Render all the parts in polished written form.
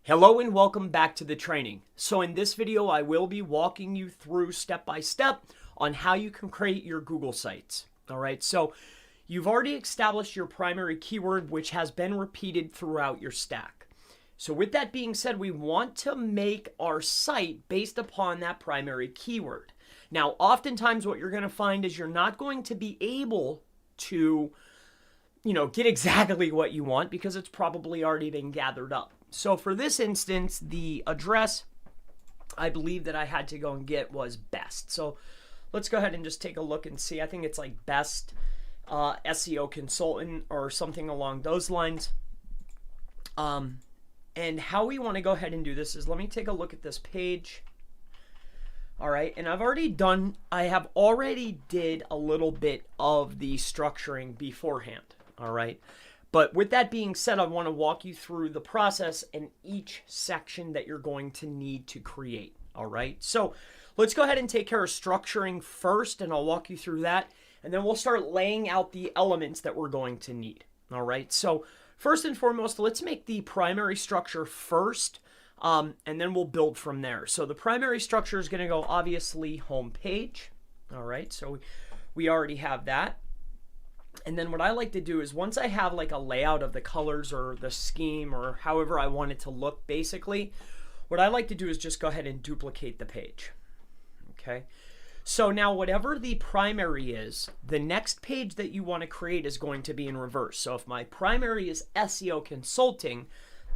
Hello and welcome back to the training. So in this video, I will be walking you through step by step on how you can create your Google sites. All right, so you've already established your primary keyword, which has been repeated throughout your stack. So with that being said, we want to make our site based upon that primary keyword. Now, oftentimes what you're going to find is you're not going to be able to, get exactly what you want because it's probably already been gathered up. So for this instance, the address I believe that I had to go and get was best. So let's go ahead and just take a look and see. I think it's like best SEO consultant or something along those lines. And how we want to go ahead and do this is, let me take a look at this page. All right, and I have already did a little bit of the structuring beforehand. All right. But with that being said, I want to walk you through the process in each section that you're going to need to create. All right. So let's go ahead and take care of structuring first, and I'll walk you through that. And then we'll start laying out the elements that we're going to need. All right. So first and foremost, let's make the primary structure first, and then we'll build from there. So the primary structure is going to go obviously home page. All right. So we already have that. And then what I like to do is, once I have like a layout of the colors or the scheme or however I want it to look, basically, what I like to do is just go ahead and duplicate the page. Okay. So now whatever the primary is, the next page that you want to create is going to be in reverse. So if my primary is SEO consulting,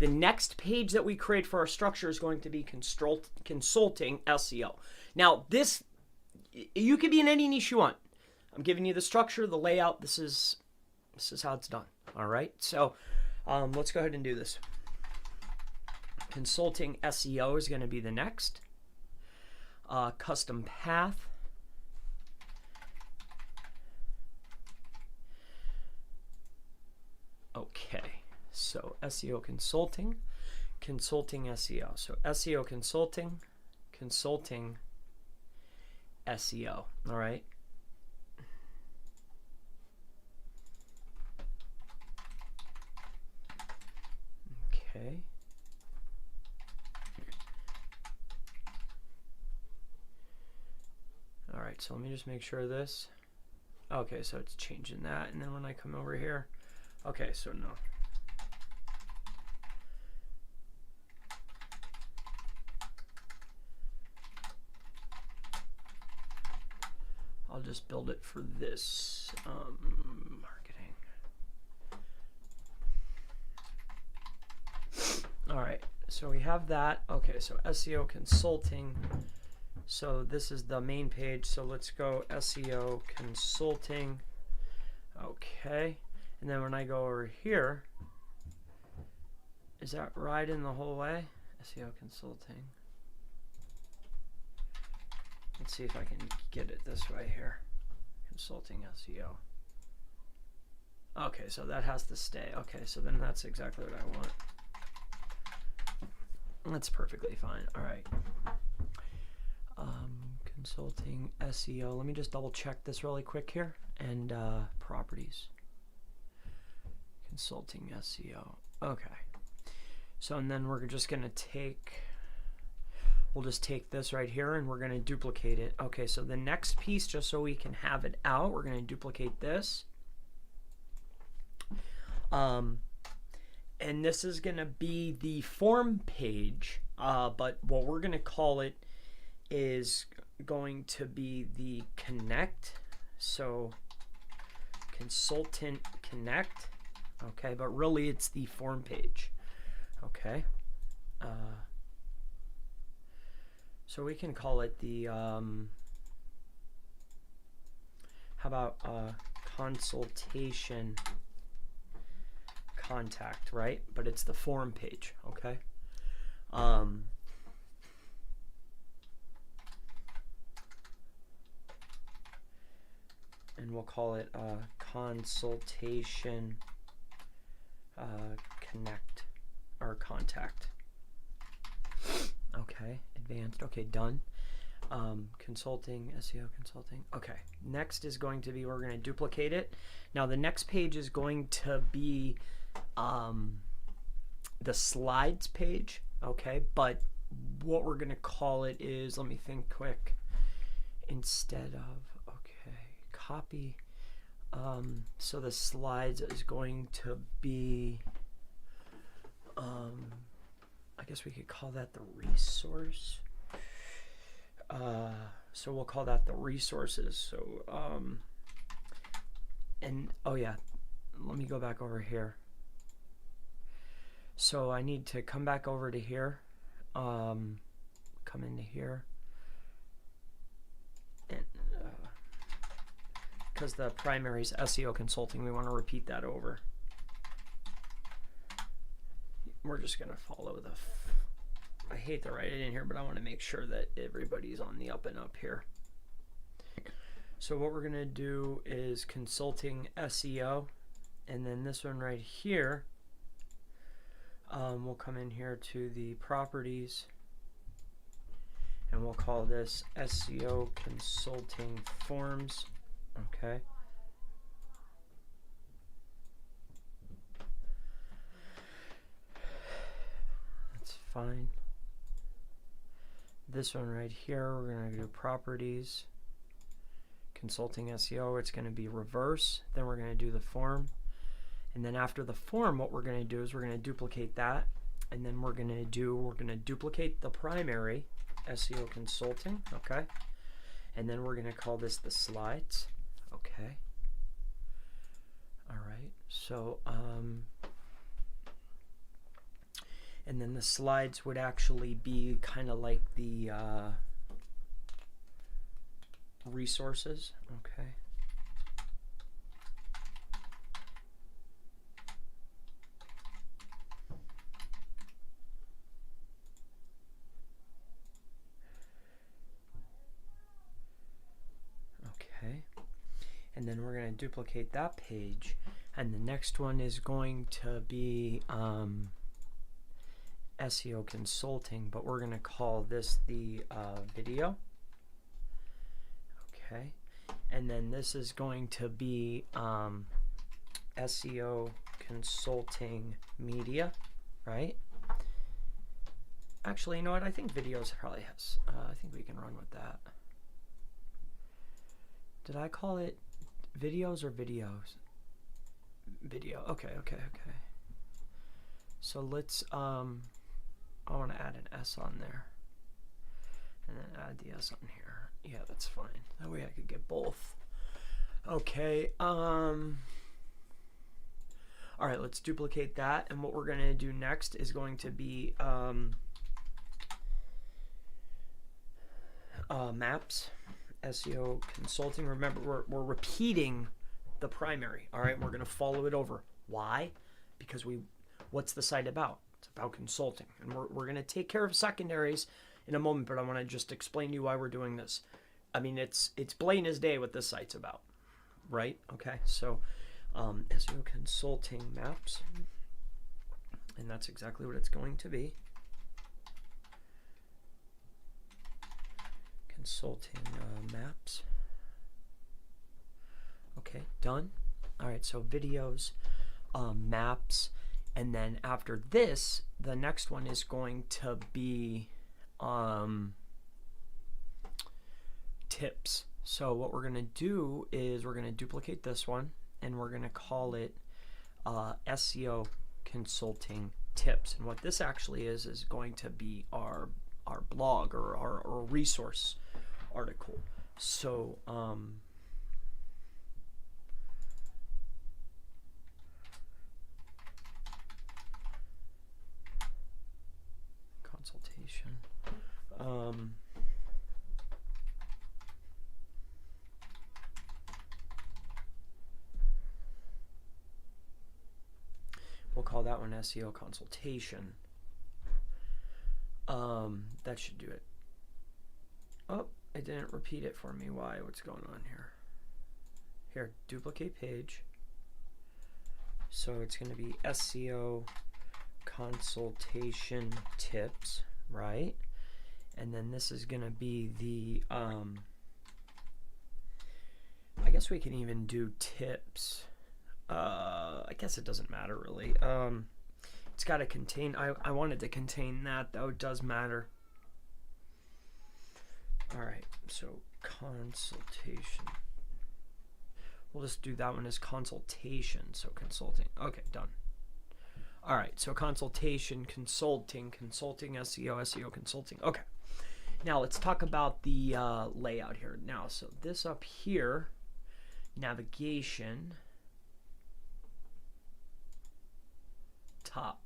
the next page that we create for our structure is going to be consulting SEO. Now this, you could be in any niche you want. I'm giving you the structure, the layout. This is how it's done. All right. So let's go ahead and do this. Consulting SEO is going to be the next. Custom path. Okay. So SEO consulting, consulting SEO. So SEO consulting, consulting SEO. All right. Okay. All right, so let me just make sure this. Okay, so it's changing that, and then when I come over here, okay, so no. I'll just build it for this marketing. All right, so we have that. Okay, so SEO consulting. So this is the main page. So let's go SEO consulting. Okay, and then when I go over here, is that right in the whole way? SEO consulting. Let's see if I can get it this way here. Consulting SEO. Okay, so that has to stay. Okay, so then that's exactly what I want. That's perfectly fine. All right. Consulting SEO. Let me just double check this really quick here. And properties. Consulting SEO. Okay. So, and then we're just going to take, we'll just take this right here and we're going to duplicate it. Okay, so the next piece, just so we can have it out, we're going to duplicate this. And this is going to be the form page, but what we're going to call it is going to be the connect. So consultant connect. Okay, but really it's the form page. Okay. So we can call it the, how about consultation contact, right? But it's the form page, okay? And we'll call it consultation connect or contact. Okay, advanced. Okay, done. Consulting, SEO consulting. Okay, next is going to be, we're going to duplicate it. Now the next page is going to be the slides page. Okay, but what we're going to call it is, let me think quick, instead of, okay, copy. So the slides is going to be, I guess we could call that the resource. So we'll call that the resources. So, and oh yeah, let me go back over here. So I need to come back over to here, come into here, and because the primary is SEO consulting, we want to repeat that over. We're just going to follow the, I hate to write it in here, but I want to make sure that everybody's on the up and up here. So what we're going to do is consulting SEO, and then this one right here, we'll come in here to the properties, and we'll call this SEO consulting forms. Okay. That's fine. This one right here, we're going to do properties, consulting SEO. It's going to be reverse. Then we're going to do the form. And then after the form, what we're going to do is we're going to duplicate that. And then we're going to duplicate the primary, SEO consulting. Okay. And then we're going to call this the slides. Okay. All right. So, and then the slides would actually be kind of like the resources. Okay. Okay. And then we're going to duplicate that page, and the next one is going to be SEO consulting, but we're going to call this the video. Okay. And then this is going to be SEO consulting media, right? Actually, you know what? I think videos probably has. I think we can run with that. Did I call it videos or videos? Video. Okay, okay, okay. So let's, I want to add an S on there. And then add the S on here. Yeah, that's fine. That way I could get both. Okay, all right, let's duplicate that. And what we're going to do next is going to be maps. SEO consulting. Remember, we're repeating the primary. All right, we're going to follow it over. Why? Because what's the site about? It's about consulting, and we're going to take care of secondaries in a moment. But I want to just explain to you why we're doing this. I mean, it's plain as day what this site's about, right? Okay, so SEO consulting maps, and that's exactly what it's going to be. Consulting maps. Okay, done. All right, so videos, maps, and then after this, the next one is going to be tips. So what we're going to do is we're going to duplicate this one, and we're going to call it SEO consulting tips. And what this actually is going to be our blog or our resource article. So consultation, we'll call that one SEO consultation. That should do it. Oh, it didn't repeat it for me. Why? What's going on here? Here, duplicate page. So it's going to be SEO consultation tips, right? And then this is going to be the, I guess we can even do tips. I guess it doesn't matter really. It's It's got to contain, I want it to contain that, though. It does matter. All right, so consultation. We'll just do that one as consultation, so consulting. Okay, done. All right, so consultation, consulting, SEO, SEO, consulting. Okay, now let's talk about the layout here. Now, so this up here, navigation, top.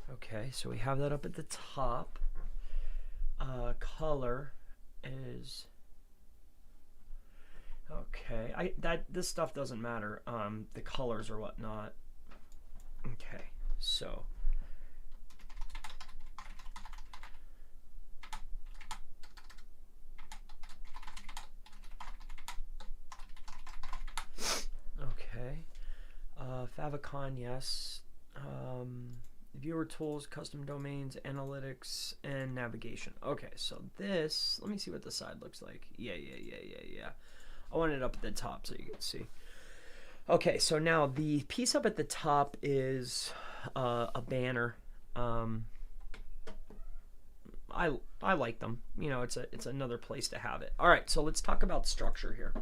Okay, so we have that up at the top. Color is okay. This stuff doesn't matter. The colors or whatnot. Okay, so okay. Favicon, yes. Viewer tools, custom domains, analytics, and navigation. Okay, so this, let me see what the side looks like. Yeah. I want it up at the top so you can see. Okay, so now the piece up at the top is a banner. I like them. You know, it's another place to have it. All right, so let's talk about structure here.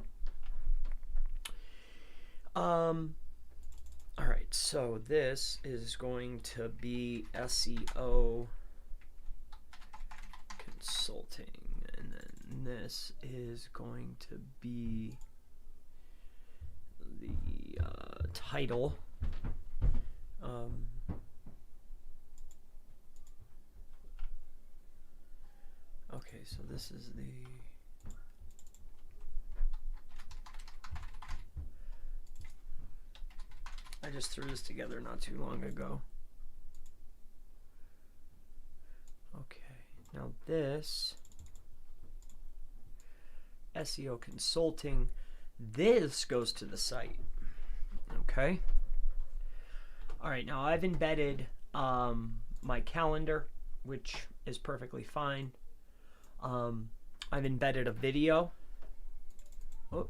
All right, so this is going to be SEO consulting, and then this is going to be the title. Okay, so this is the I just threw this together not too long ago. Okay, now this SEO consulting, this goes to the site. Okay. All right, now I've embedded my calendar, which is perfectly fine. I've embedded a video. Oh.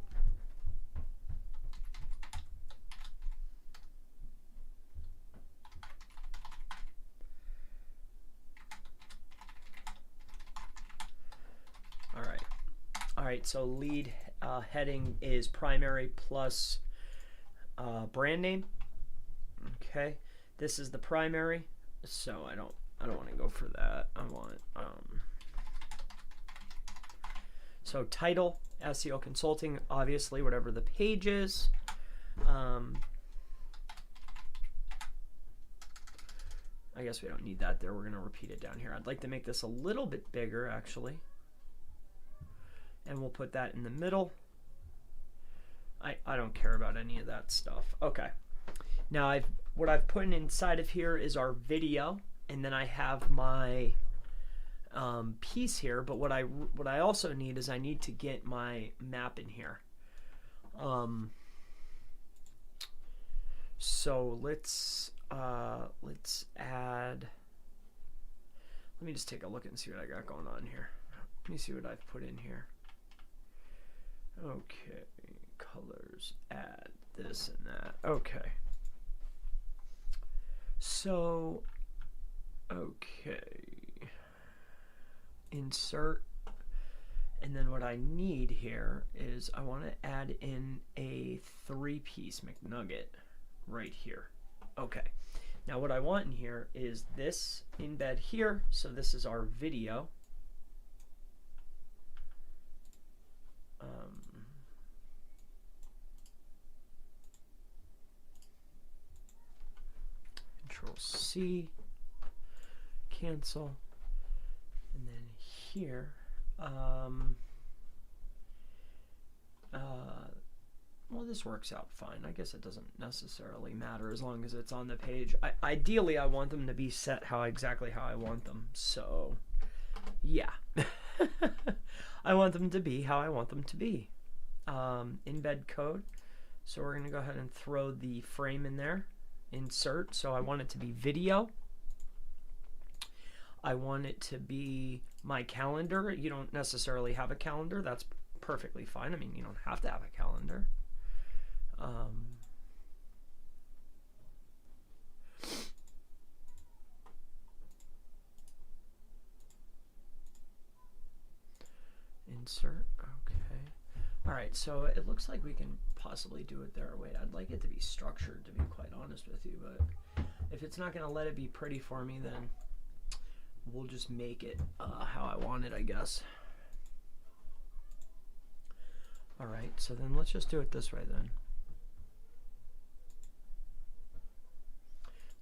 All right, so lead heading is primary plus brand name. Okay, this is the primary, so I don't want to go for that. I want so title, SEO consulting, obviously whatever the page is. I guess we don't need that there. We're going to repeat it down here. I'd like to make this a little bit bigger, actually. And we'll put that in the middle. I don't care about any of that stuff. Okay. Now what I've put inside of here is our video, and then I have my piece here. But what I also need is I need to get my map in here. So let's add. Let me just take a look and see what I got going on here. Let me see what I've put in here. Okay, colors, add this and that. Okay. So, okay. Insert. And then what I need here is I want to add in a 3-piece McNugget right here. Okay. Now what I want in here is this embed here. So this is our video. Control C, cancel, and then here, well, this works out fine. I guess it doesn't necessarily matter as long as it's on the page. Ideally, I want them to be set exactly how I want them. So, yeah. I want them to be how I want them to be. Embed code. So we're going to go ahead and throw the frame in there. Insert. So I want it to be video. I want it to be my calendar. You don't necessarily have a calendar. That's perfectly fine. I mean, you don't have to have a calendar. insert. Okay. All right, so it looks like we can possibly do it their way. I'd like it to be structured, to be quite honest with you, but if it's not going to let it be pretty for me, then we'll just make it how I want it, I guess. All right, so then let's just do it this way then.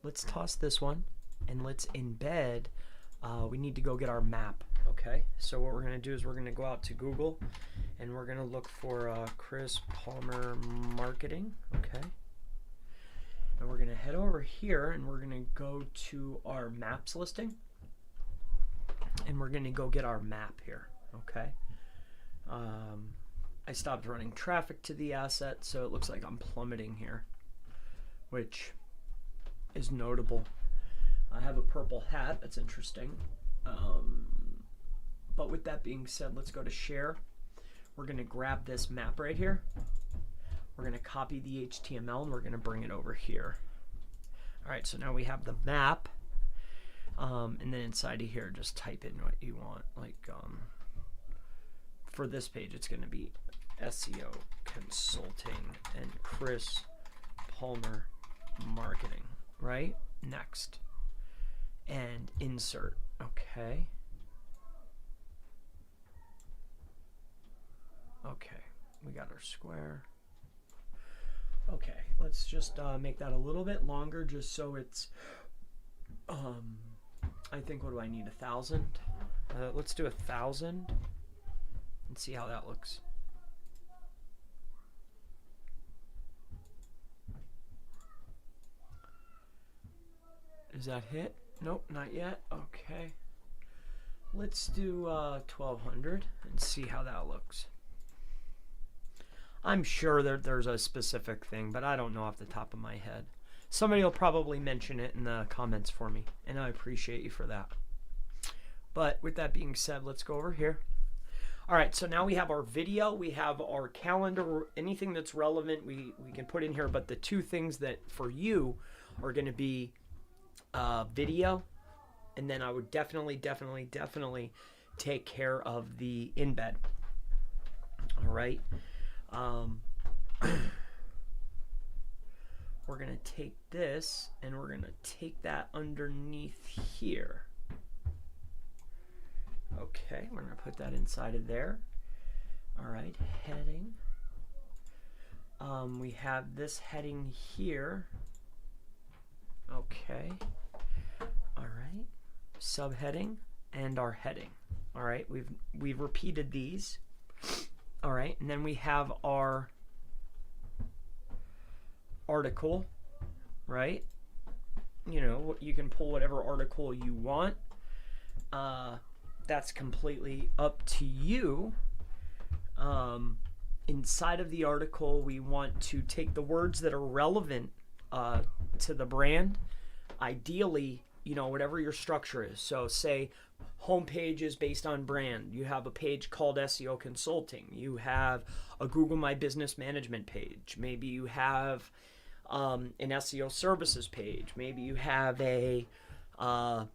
Let's toss this one, and let's embed. We need to go get our map, okay? So what we're going to do is we're going to go out to Google, and we're going to look for Chris Palmer Marketing, okay? And we're going to head over here, and we're going to go to our maps listing, and we're going to go get our map here, okay? I stopped running traffic to the asset, so it looks like I'm plummeting here, which is notable. I have a purple hat, that's interesting. But with that being said, let's go to share. We're going to grab this map right here. We're going to copy the HTML and we're going to bring it over here. All right, so now we have the map. And then inside of here, just type in what you want. Like for this page, it's going to be SEO Consulting and Chris Palmer Marketing, right? Next. And insert, okay. Okay, we got our square. Okay, let's just make that a little bit longer just so it's, I think, what do I need, 1,000? Let's do 1,000 and see how that looks. Is that hit? Nope, not yet. Okay. Let's do 1,200 and see how that looks. I'm sure there's a specific thing, but I don't know off the top of my head. Somebody will probably mention it in the comments for me, and I appreciate you for that. But with that being said, let's go over here. All right, so now we have our video, we have our calendar, anything that's relevant we can put in here, but the two things that for you are going to be video, and then I would definitely take care of the embed. All right. We're going to take this and we're going to take that underneath here. Okay, we're going to put that inside of there. All right, heading. We have this heading here. Okay. All right. Subheading and our heading. All right, we've repeated these. All right, and then we have our article, right? You know, you can pull whatever article you want. That's completely up to you. Inside of the article, we want to take the words that are relevant to the brand. Ideally, you know, whatever your structure is. So say homepage is based on brand. You have a page called SEO Consulting. You have a Google My Business Management page. Maybe you have an SEO Services page. Maybe you have a a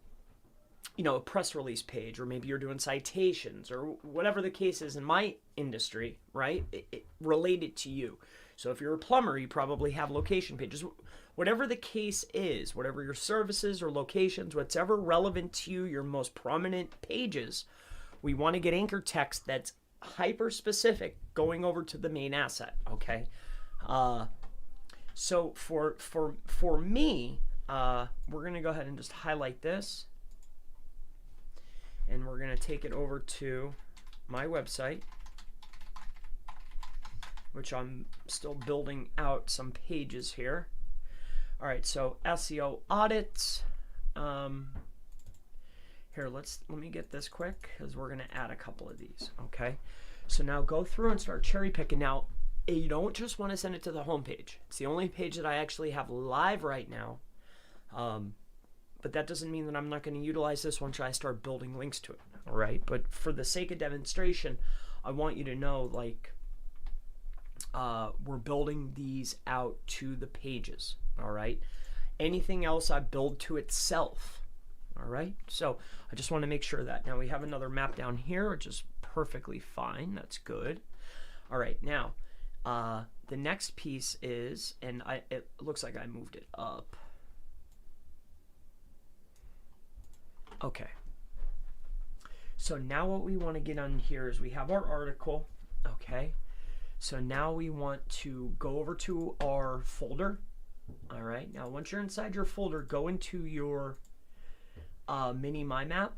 press release page, or maybe you're doing citations, or whatever the case is in my industry, right? It related to you. So if you're a plumber, you probably have location pages. Whatever the case is, whatever your services or locations, whatever relevant to you, your most prominent pages, we want to get anchor text that's hyper specific going over to the main asset, okay? So for me, we're going to go ahead and just highlight this, and we're going to take it over to my website, which I'm still building out some pages here. All right, so SEO audits. Here, let me get this quick because we're going to add a couple of these, okay? So now go through and start cherry picking. Now, you don't just want to send it to the home page. It's the only page that I actually have live right now. But that doesn't mean that I'm not going to utilize this once I start building links to it, all right? But for the sake of demonstration, I want you to know, like, we're building these out to the pages, all right? Anything else I build to itself, All right, so I just want to make sure that. Now we have another map down here, which is perfectly fine. That's good. All right, now the next piece is, and it looks like I moved it up. Okay. So now what we want to get on here is we have our article. Okay. So now we want to go over to our folder. All right. Now once you're inside your folder, go into your mini My Map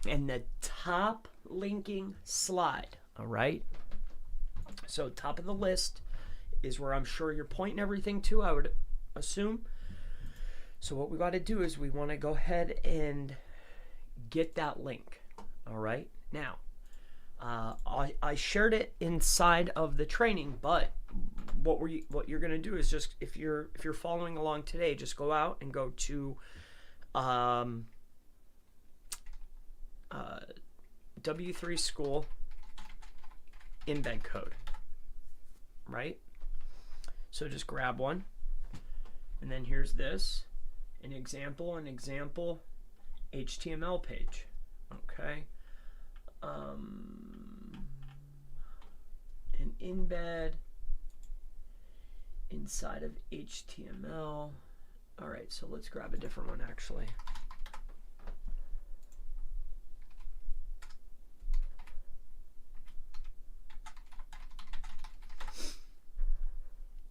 and the top linking slide. All right. So top of the list is where I'm sure you're pointing everything to, I would assume. So what we got to do is we want to go ahead and get that link. All right. Now, I shared it inside of the training, but what you're gonna do is just if you're following along today, just go out and go to W3 School embed code. Right. So just grab one, and then here's this, an example HTML page. Okay. An embed inside of HTML. All right, so let's grab a different one actually.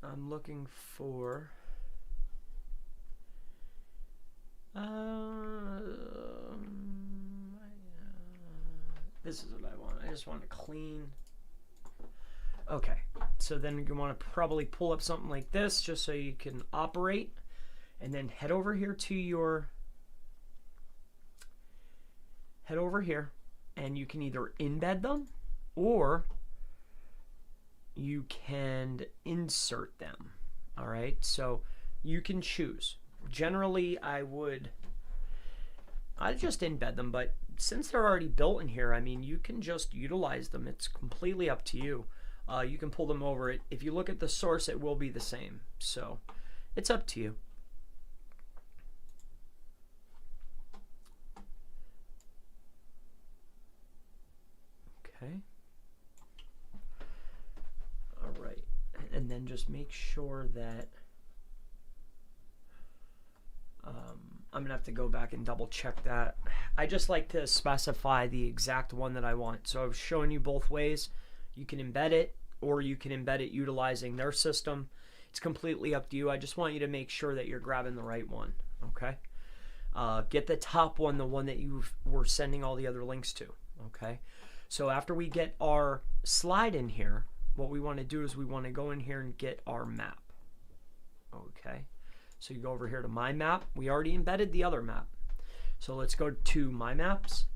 I'm looking for this is what I want. I just want to clean. Okay, so then you want to probably pull up something like this just so you can operate, and then head over here to your and you can either embed them or you can insert them. All right, so you can choose. Generally I'd just embed them, but since they're already built in here, I mean, you can just utilize them. It's completely up to you. You can pull them over. If you look at the source, it will be the same. So it's up to you. Okay. All right. And then just make sure that I'm gonna have to go back and double check that. I just like to specify the exact one that I want. So I've shown you both ways. You can embed it, or you can embed it utilizing their system. It's completely up to you. I just want you to make sure that you're grabbing the right one. Okay. Get the top one, the one that you were sending all the other links to. Okay. So after we get our slide in here, what we want to do is we want to go in here and get our map. Okay. So you go over here to My Map. We already embedded the other map. So let's go to My Maps.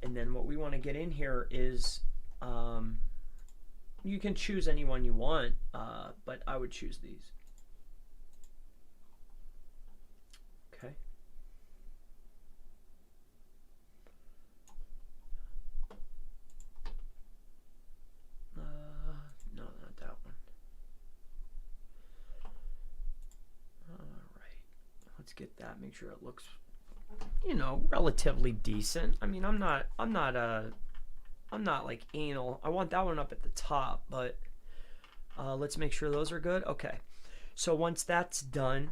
And then what we want to get in here is, you can choose any one you want, but I would choose these. Okay. No, not that one. Let's get that. Make sure it looks, relatively decent. I mean, I'm not like anal. I want that one up at the top, but let's make sure those are good. Okay. So once that's done,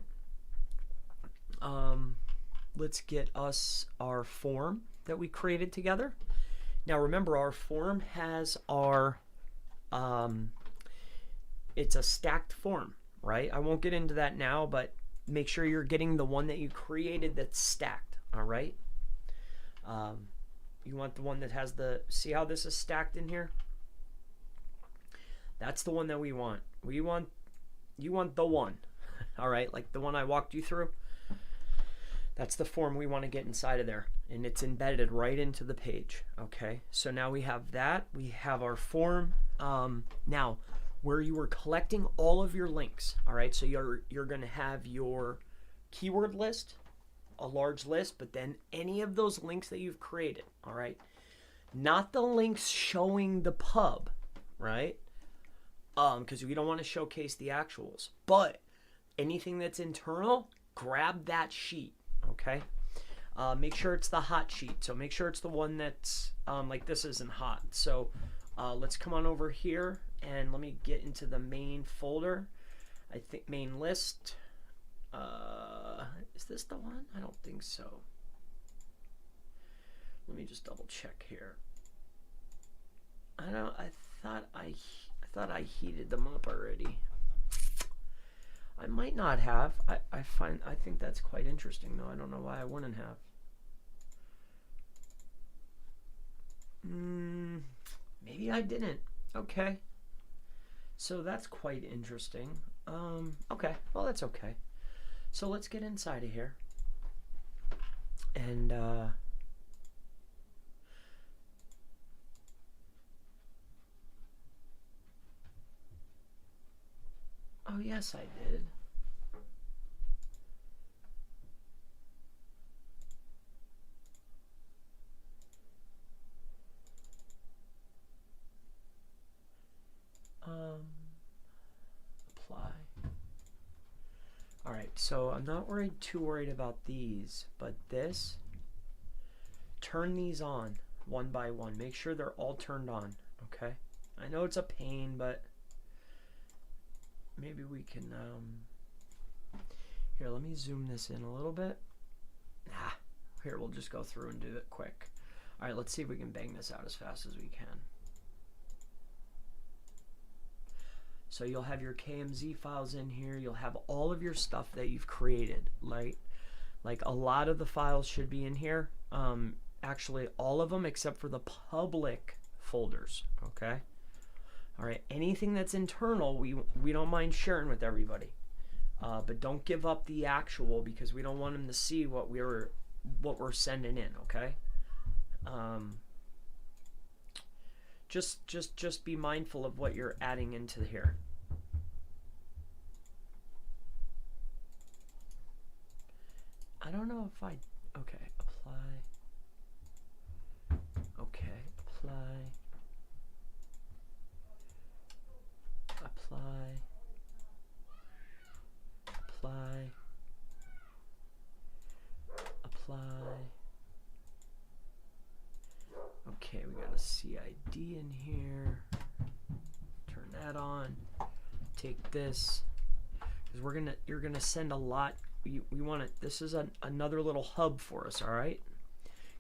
let's get us our form that we created together. Now remember, our form has our it's a stacked form, right? I won't get into that now, but make sure you're getting the one that you created that's stacked. All right. You want the one that has see how this is stacked in here? That's the one that we want. You want the one. All right, like the one I walked you through. That's the form we want to get inside of there, and it's embedded right into the page. Okay, so now we have that. We have our form. Now, where you were collecting all of your links. All right, so you're going to have your keyword list, a large list, but then any of those links that you've created. All right, not the links showing the pub, right? Because we don't want to showcase the actuals, but anything that's internal, grab that sheet. Okay. Make sure it's the hot sheet. So make sure it's the one that's like this isn't hot. So let's come on over here and let me get into the main folder. I think main list. Is this the one? I don't think so. Let me just double check here. I thought I heated them up already. I might not have. I think that's quite interesting though. I don't know why I wouldn't have. Maybe I didn't. Okay. So that's quite interesting. Okay. Well, that's okay. So let's get inside of here. And oh yes, I did. Apply. All right, so I'm not too worried about these, but this, turn these on one by one. Make sure they're all turned on, okay? I know it's a pain, but maybe we can, here, let me zoom this in a little bit. Here, we'll just go through and do it quick. All right, let's see if we can bang this out as fast as we can. So you'll have your KMZ files in here. You'll have all of your stuff that you've created. Like a lot of the files should be in here. Actually, all of them except for the public folders, okay? All right, anything that's internal, we don't mind sharing with everybody. But don't give up the actual because we don't want them to see what we're sending in, okay? Just be mindful of what you're adding into here. I don't know if okay, apply. Okay, apply. Apply. Apply. Apply. Okay, we got a CID in here. Turn that on. Take this, because you're gonna send a lot. We want it. This is another little hub for us, all right?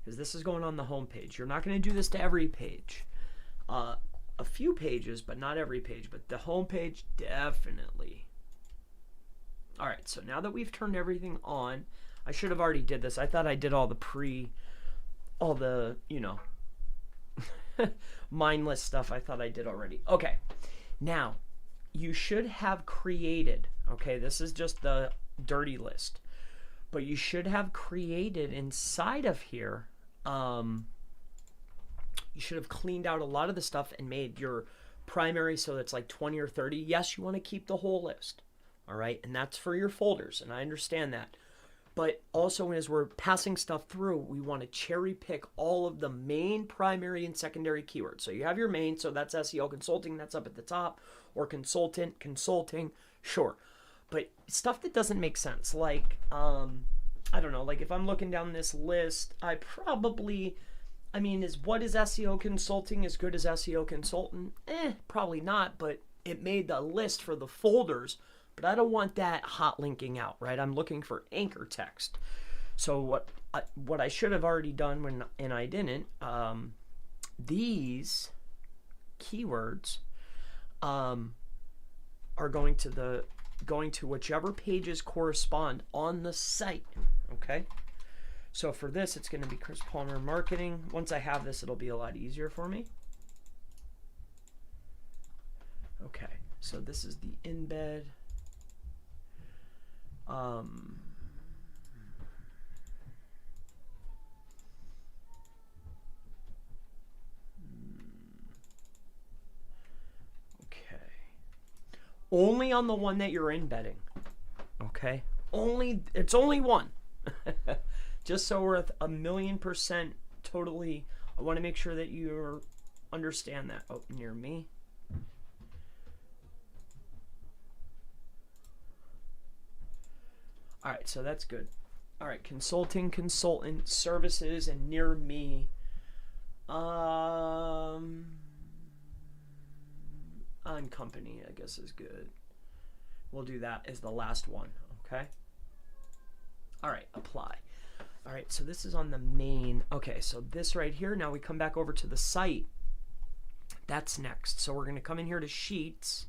Because this is going on the home page. You're not gonna do this to every page. A few pages, but not every page. But the home page, definitely. All right. So now that we've turned everything on, I should have already did this. I thought I did all the you know. mindless stuff I thought I did already. Okay, now you should have created, okay, this is just the dirty list, but you should have created inside of here, you should have cleaned out a lot of the stuff and made your primary so it's like 20 or 30. Yes, you want to keep the whole list, all right, and that's for your folders, and I understand that. But also, as we're passing stuff through, we want to cherry pick all of the main, primary, and secondary keywords. So you have your main, so that's SEO consulting, that's up at the top, or consultant, consulting, sure. But stuff that doesn't make sense, like, I don't know, like if I'm looking down this list, what is SEO consulting as good as SEO consultant? Probably not, but it made the list for the folders. But I don't want that hot linking out, right? I'm looking for anchor text. So what I should have already done and I didn't, these keywords are going to whichever pages correspond on the site, okay? So for this, it's going to be Chris Palmer Marketing. Once I have this, it'll be a lot easier for me. Okay, so this is the embed. Okay. Only on the one that you're embedding. Okay? It's only one. Just so we're at 1,000,000% totally. I want to make sure that you understand that. Oh, near me. All right, so that's good. All right, consulting, consultant, services, and near me. On company, I guess is good. We'll do that as the last one, okay? All right, apply. All right, so this is on the main. Okay, so this right here, now we come back over to the site. That's next. So we're going to come in here to Sheets.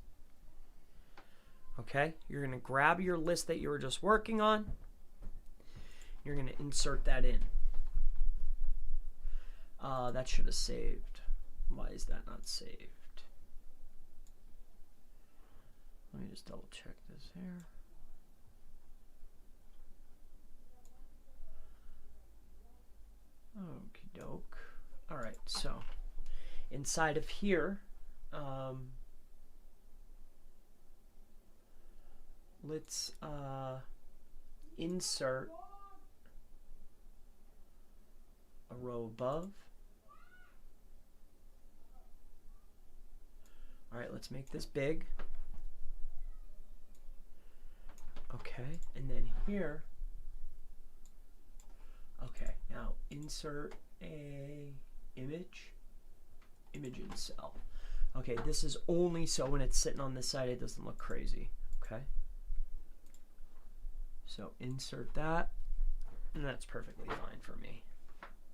Okay, you're going to grab your list that you were just working on. You're going to insert that in. That should have saved. Why is that not saved? Let me just double check this here. Okie doke. All right, so inside of here, let's insert a row above. All right, let's make this big. Okay, and then here, okay, now insert a image in cell. Okay, this is only so when it's sitting on this side it doesn't look crazy, okay? So insert that, and that's perfectly fine for me.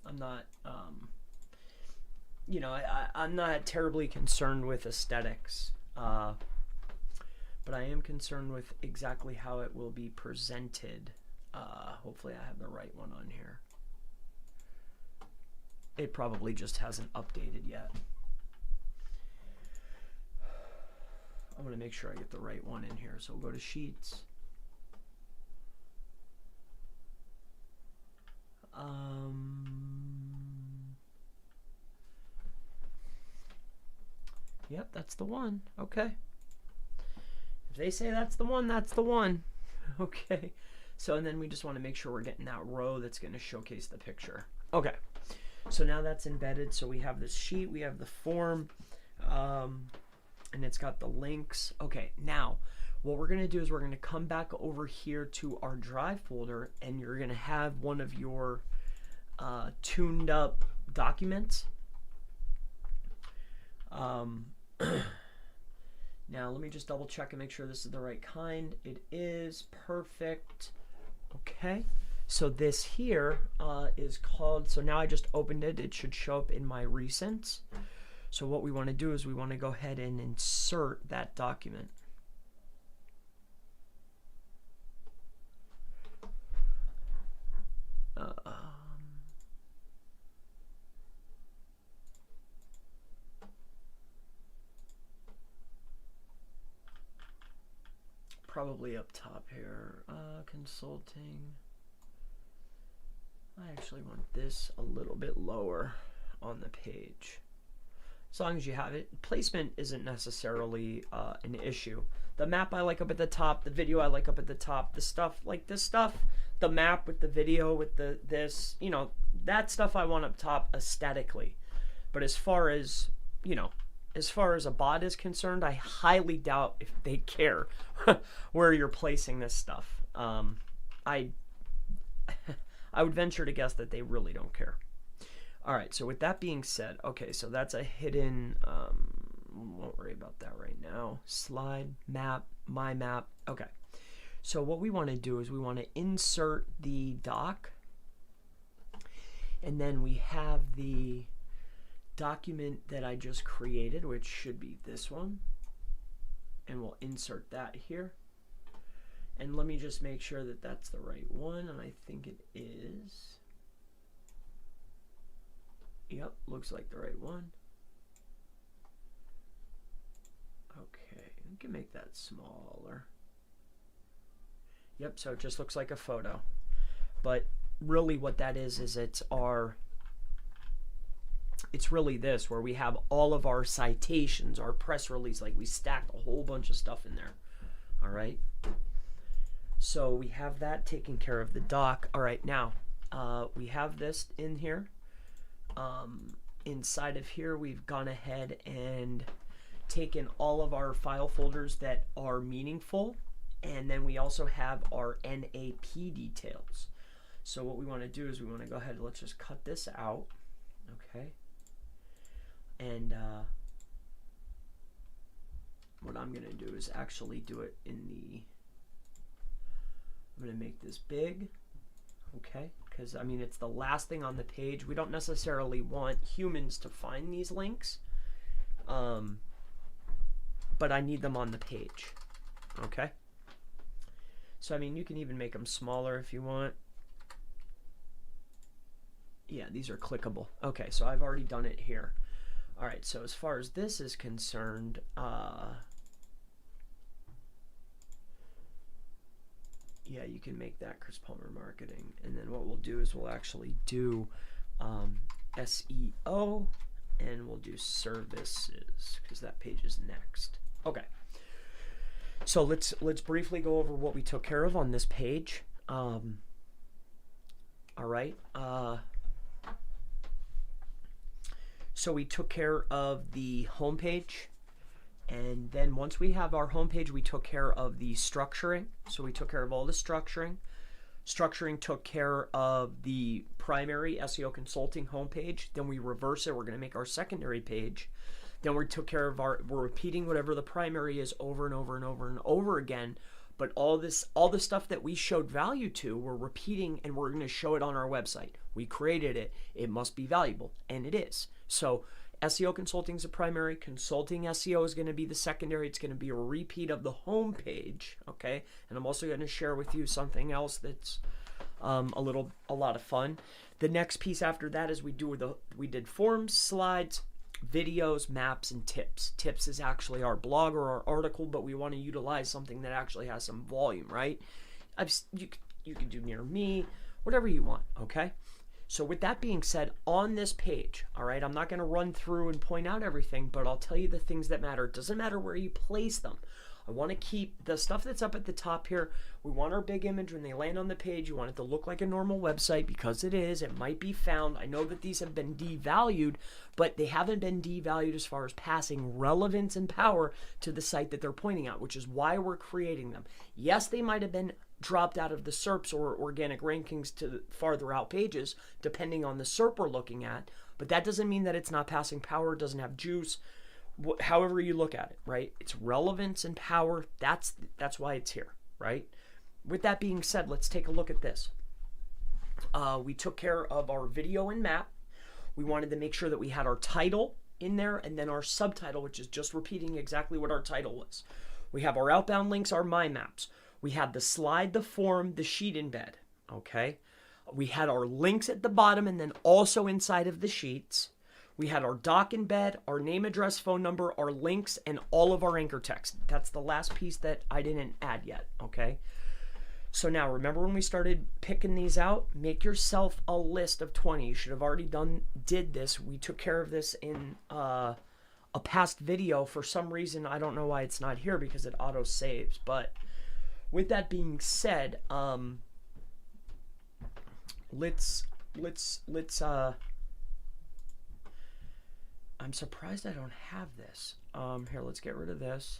I'm not, you know, I'm not terribly concerned with aesthetics, but I am concerned with exactly how it will be presented. Hopefully I have the right one on here. It probably just hasn't updated yet. I'm going to make sure I get the right one in here. So we'll go to Sheets. Yep, that's the one. Okay. If they say that's the one, that's the one. Okay. So, and then we just want to make sure we're getting that row that's going to showcase the picture. Okay. So now that's embedded. So we have this sheet, we have the form, and it's got the links. Okay. Now, what we're going to do is we're going to come back over here to our drive folder, and you're going to have one of your tuned up documents. Now let me just double check and make sure this is the right kind. It is. Perfect. Okay, so this here is called, so now I just opened it, it should show up in my recents. So what we want to do is we want to go ahead and insert that document. Probably up top here. Consulting. I actually want this a little bit lower on the page. As long as you have it. Placement isn't necessarily an issue. The map I like up at the top. The video I like up at the top. The stuff like this stuff. The map with the video with the this. You know, that stuff I want up top aesthetically. But as far as, you know, as far as a bot is concerned, I highly doubt if they care where you're placing this stuff. I would venture to guess that they really don't care. All right, so with that being said, okay, so that's a hidden, won't worry about that right now. Slide, map, my map. Okay, so what we want to do is we want to insert the doc, and then we have the document that I just created, which should be this one, and we'll insert that here. And let me just make sure that that's the right one, and I think it is. Yep, looks like the right one. Okay, we can make that smaller. Yep, so it just looks like a photo. But really what that is it's really this, where we have all of our citations, our press release, like we stacked a whole bunch of stuff in there. All right. So we have that taken care of, the doc. All right, now we have this in here. Inside of here, we've gone ahead and taken all of our file folders that are meaningful, and then we also have our NAP details. So what we want to do is we want to go ahead, let's just cut this out, okay? And what I'm going to do is actually do it in the, I'm going to make this big, okay? Because, I mean, it's the last thing on the page. We don't necessarily want humans to find these links, but I need them on the page, okay? So, I mean, you can even make them smaller if you want. Yeah, these are clickable. Okay, so I've already done it here. All right, so as far as this is concerned, yeah, you can make that Chris Palmer Marketing. And then what we'll do is we'll actually do SEO, and we'll do services, because that page is next. Okay. So let's briefly go over what we took care of on this page. All right. So we took care of the homepage, and then once we have our homepage, we took care of the structuring. So we took care of all the structuring. Structuring took care of the primary SEO consulting homepage. Then we reverse it. We're going to make our secondary page. Then we took care of we're repeating whatever the primary is over and over and over and over again. But all the stuff that we showed value to, we're repeating, and we're going to show it on our website. We created it. It must be valuable, and it is. So SEO consulting is the primary. Consulting SEO is going to be the secondary. It's going to be a repeat of the home page, okay? And I'm also going to share with you something else that's a lot of fun. The next piece after that is we did forms, slides, videos, maps, and tips. Tips is actually our blog or our article, but we want to utilize something that actually has some volume, right? You can do near me, whatever you want, okay? So with that being said, on this page, all right, I'm not going to run through and point out everything, but I'll tell you the things that matter. It doesn't matter where you place them. I want to keep the stuff that's up at the top here. We want our big image when they land on the page. You want it to look like a normal website, because it is. It might be found. I know that these have been devalued, but they haven't been devalued as far as passing relevance and power to the site that they're pointing at, which is why we're creating them. Yes, they might have been dropped out of the SERPs or organic rankings to farther out pages, depending on the SERP we're looking at, but that doesn't mean that it's not passing power, it doesn't have juice, however you look at it, right? It's relevance and power. That's why it's here, right? With that being said, let's take a look at this. We took care of our video and map. We wanted to make sure that we had our title in there, and then our subtitle, which is just repeating exactly what our title was. We have our outbound links, our my maps. We had the slide, the form, the sheet embed, okay? We had our links at the bottom and then also inside of the sheets. We had our doc embed, our name, address, phone number, our links, and all of our anchor text. That's the last piece that I didn't add yet, okay? So now, remember when we started picking these out? Make yourself a list of 20. You should have already did this. We took care of this in a past video. For some reason, I don't know why it's not here, because it auto saves, but with that being said, let's I'm surprised I don't have this. Here, let's get rid of this.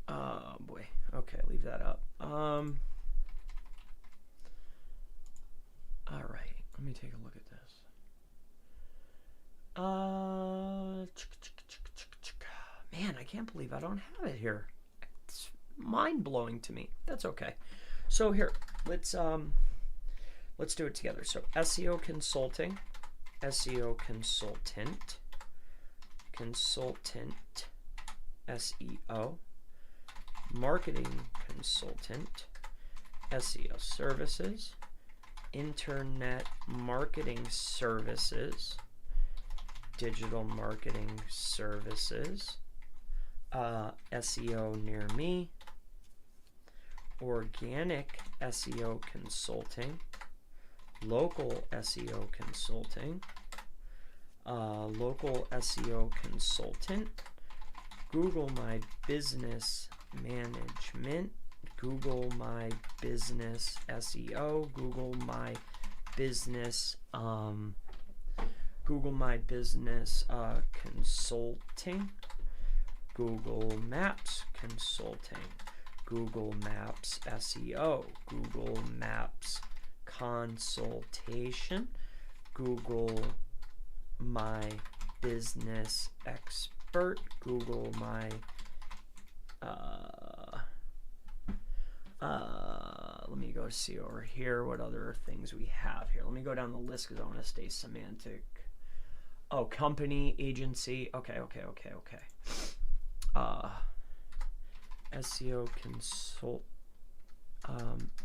Oh boy. Okay, leave that up. All right, let me take a look at this. Man, I can't believe I don't have it here. It's mind-blowing to me. That's okay. So here, let's do it together. So SEO consulting, SEO consultant, consultant, SEO, marketing consultant, SEO services, internet marketing services, digital marketing services, SEO near me, organic SEO consulting, local SEO consulting, local SEO consultant, Google My Business Management, Google My Business SEO, Google My Business consulting, Google Maps consulting, Google Maps SEO, Google Maps consultation, Google My Business Expert, Google My let me go see over here what other things we have here. Let me go down the list because I want to stay semantic. Oh, company, agency. Okay. SEO consult,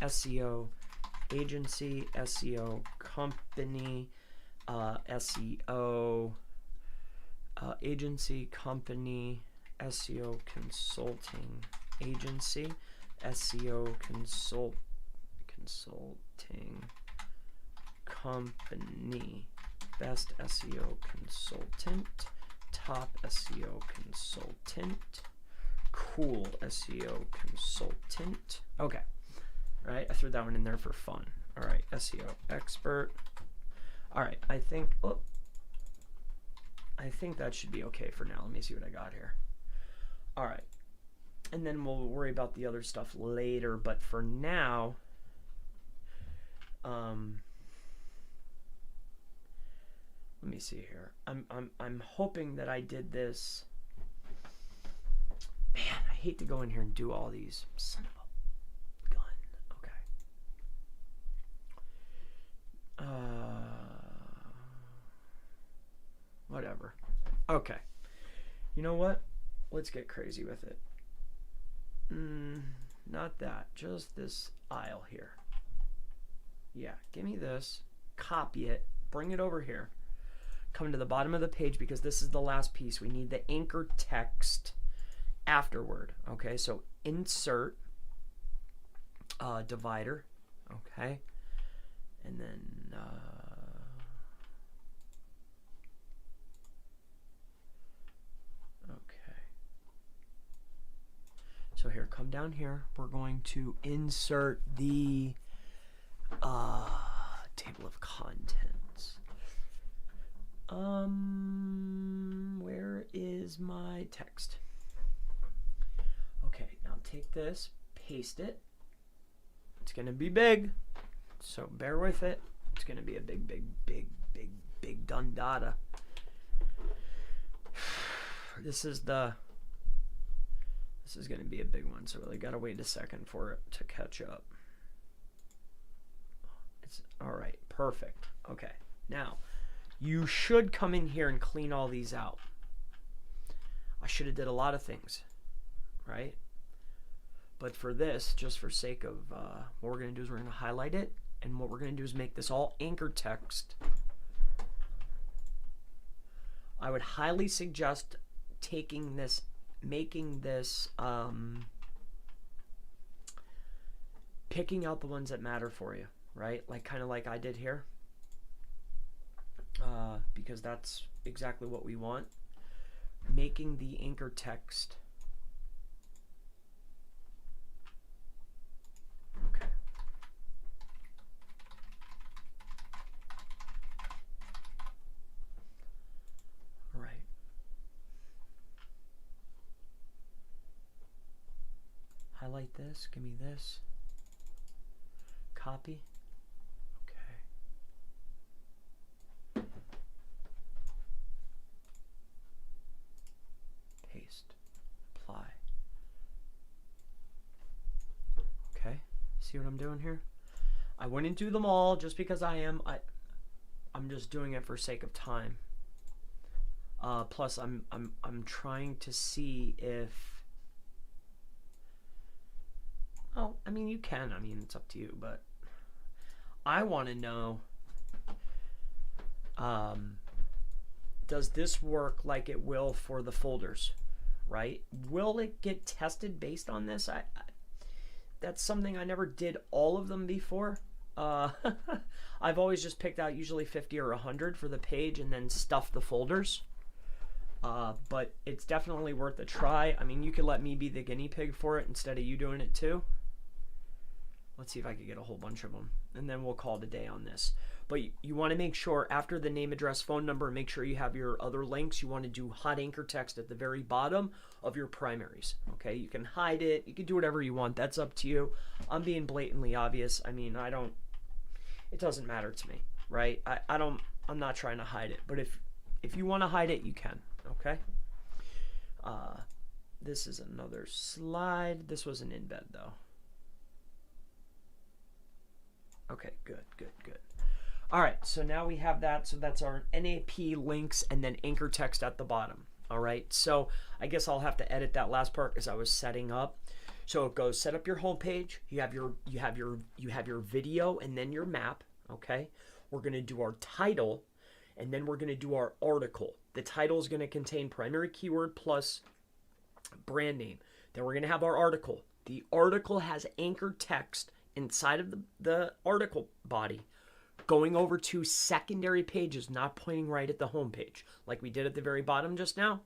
SEO agency, SEO company, SEO agency, company, SEO consulting agency, SEO consulting company, best SEO consultant, top SEO consultant, cool SEO consultant. Okay. All right, I threw that one in there for fun. All right, SEO expert. All right, I think that should be okay for now. Let me see what I got here. All right. And then we'll worry about the other stuff later, but for now, let me see here. I'm hoping that I did this. Man, I hate to go in here and do all these. Son of a gun. Okay. Whatever. Okay. You know what? Let's get crazy with it. Not that. Just this aisle here. Yeah, give me this. Copy it. Bring it over here. Come to the bottom of the page because this is the last piece. We need the anchor text afterward. Okay, so insert divider. Okay. And then so here, come down here. We're going to insert the table of contents. Where is my text? Okay, now take this, paste it. It's gonna be big, so bear with it. It's gonna be a big dundada. This is going to be a big one, so really got to wait a second for it to catch up. It's all right, perfect. Okay, now you should come in here and clean all these out. I should have did a lot of things, right? But for this, just for sake of what we're going to do is we're going to highlight it, and what we're going to do is make this all anchor text. I would highly suggest taking this, making this, picking out the ones that matter for you, right? Like kind of like I did here, because that's exactly what we want. Making the anchor text. Okay. All right. Highlight this, give me this, copy, okay, paste, apply, okay, see what I'm doing here? I wouldn't do them all just because I'm just doing it for sake of time. Plus I'm trying to see if, oh, I mean, you can. I mean, it's up to you. But I want to know, does this work like it will for the folders, right? Will it get tested based on this? That's something I never did all of them before. I've always just picked out usually 50 or 100 for the page and then stuffed the folders. But it's definitely worth a try. I mean, you could let me be the guinea pig for it instead of you doing it too. Let's see if I can get a whole bunch of them, and then we'll call it a day on this. But you want to make sure after the name, address, phone number, make sure you have your other links. You want to do hot anchor text at the very bottom of your primaries. Okay, you can hide it. You can do whatever you want. That's up to you. I'm being blatantly obvious. I mean, it doesn't matter to me, right? I'm not trying to hide it. But if you want to hide it, you can. Okay. This is another slide. This was an embed though. Okay, good. All right, so now we have that. So that's our NAP links and then anchor text at the bottom. All right, so I guess I'll have to edit that last part as I was setting up. So it goes, set up your homepage. You have your video and then your map. Okay, we're gonna do our title, and then we're gonna do our article. The title is gonna contain primary keyword plus brand name. Then we're gonna have our article. The article has anchor text inside of the article body, going over to secondary pages, not pointing right at the home page like we did at the very bottom just now,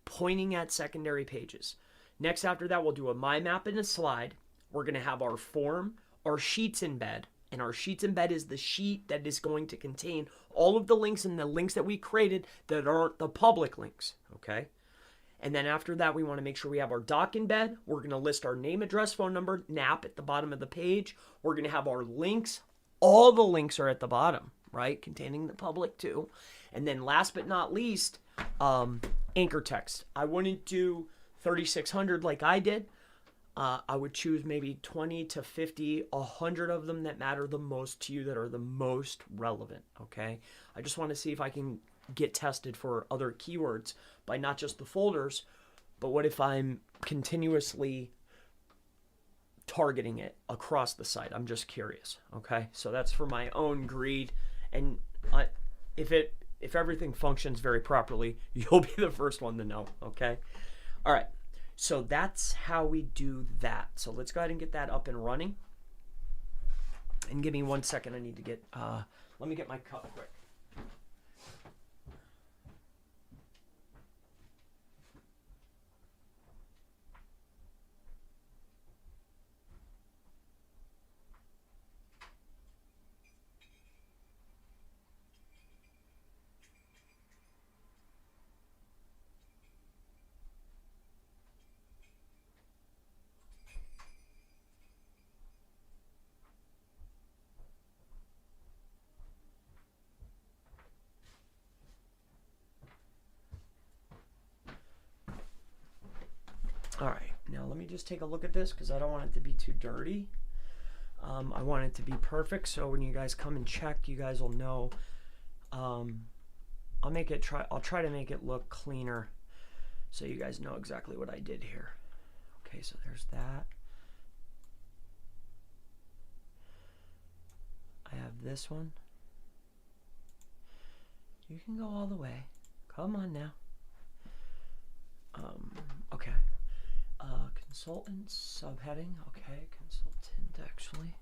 pointing at secondary pages. Next, after that, we'll do a my map and a slide. We're going to have our form, our sheets embed, and our sheets embed is the sheet that is going to contain all of the links and the links that we created that aren't the public links, okay? And then after that, we want to make sure we have our doc embed. We're going to list our name, address, phone number, NAP at the bottom of the page. We're going to have our links. All the links are at the bottom, right? Containing the public too. And then last but not least, anchor text. I wouldn't do 3,600 like I did. I would choose maybe 20 to 50, 100 of them that matter the most to you, that are the most relevant, okay? I just want to see if I can get tested for other keywords by not just the folders, but what if I'm continuously targeting it across the site? I'm just curious, okay? So that's for my own greed, and if everything functions very properly, you'll be the first one to know, okay? All right, so that's how we do that. So let's go ahead and get that up and running. And give me 1 second, I need to get, let me get my cup quick. All right, now let me just take a look at this because I don't want it to be too dirty. I want it to be perfect, so when you guys come and check, you guys will know. I'll try to make it look cleaner so you guys know exactly what I did here. Okay, so there's that. I have this one. You can go all the way. Come on now. Okay. Consultant subheading. Okay, consultant actually.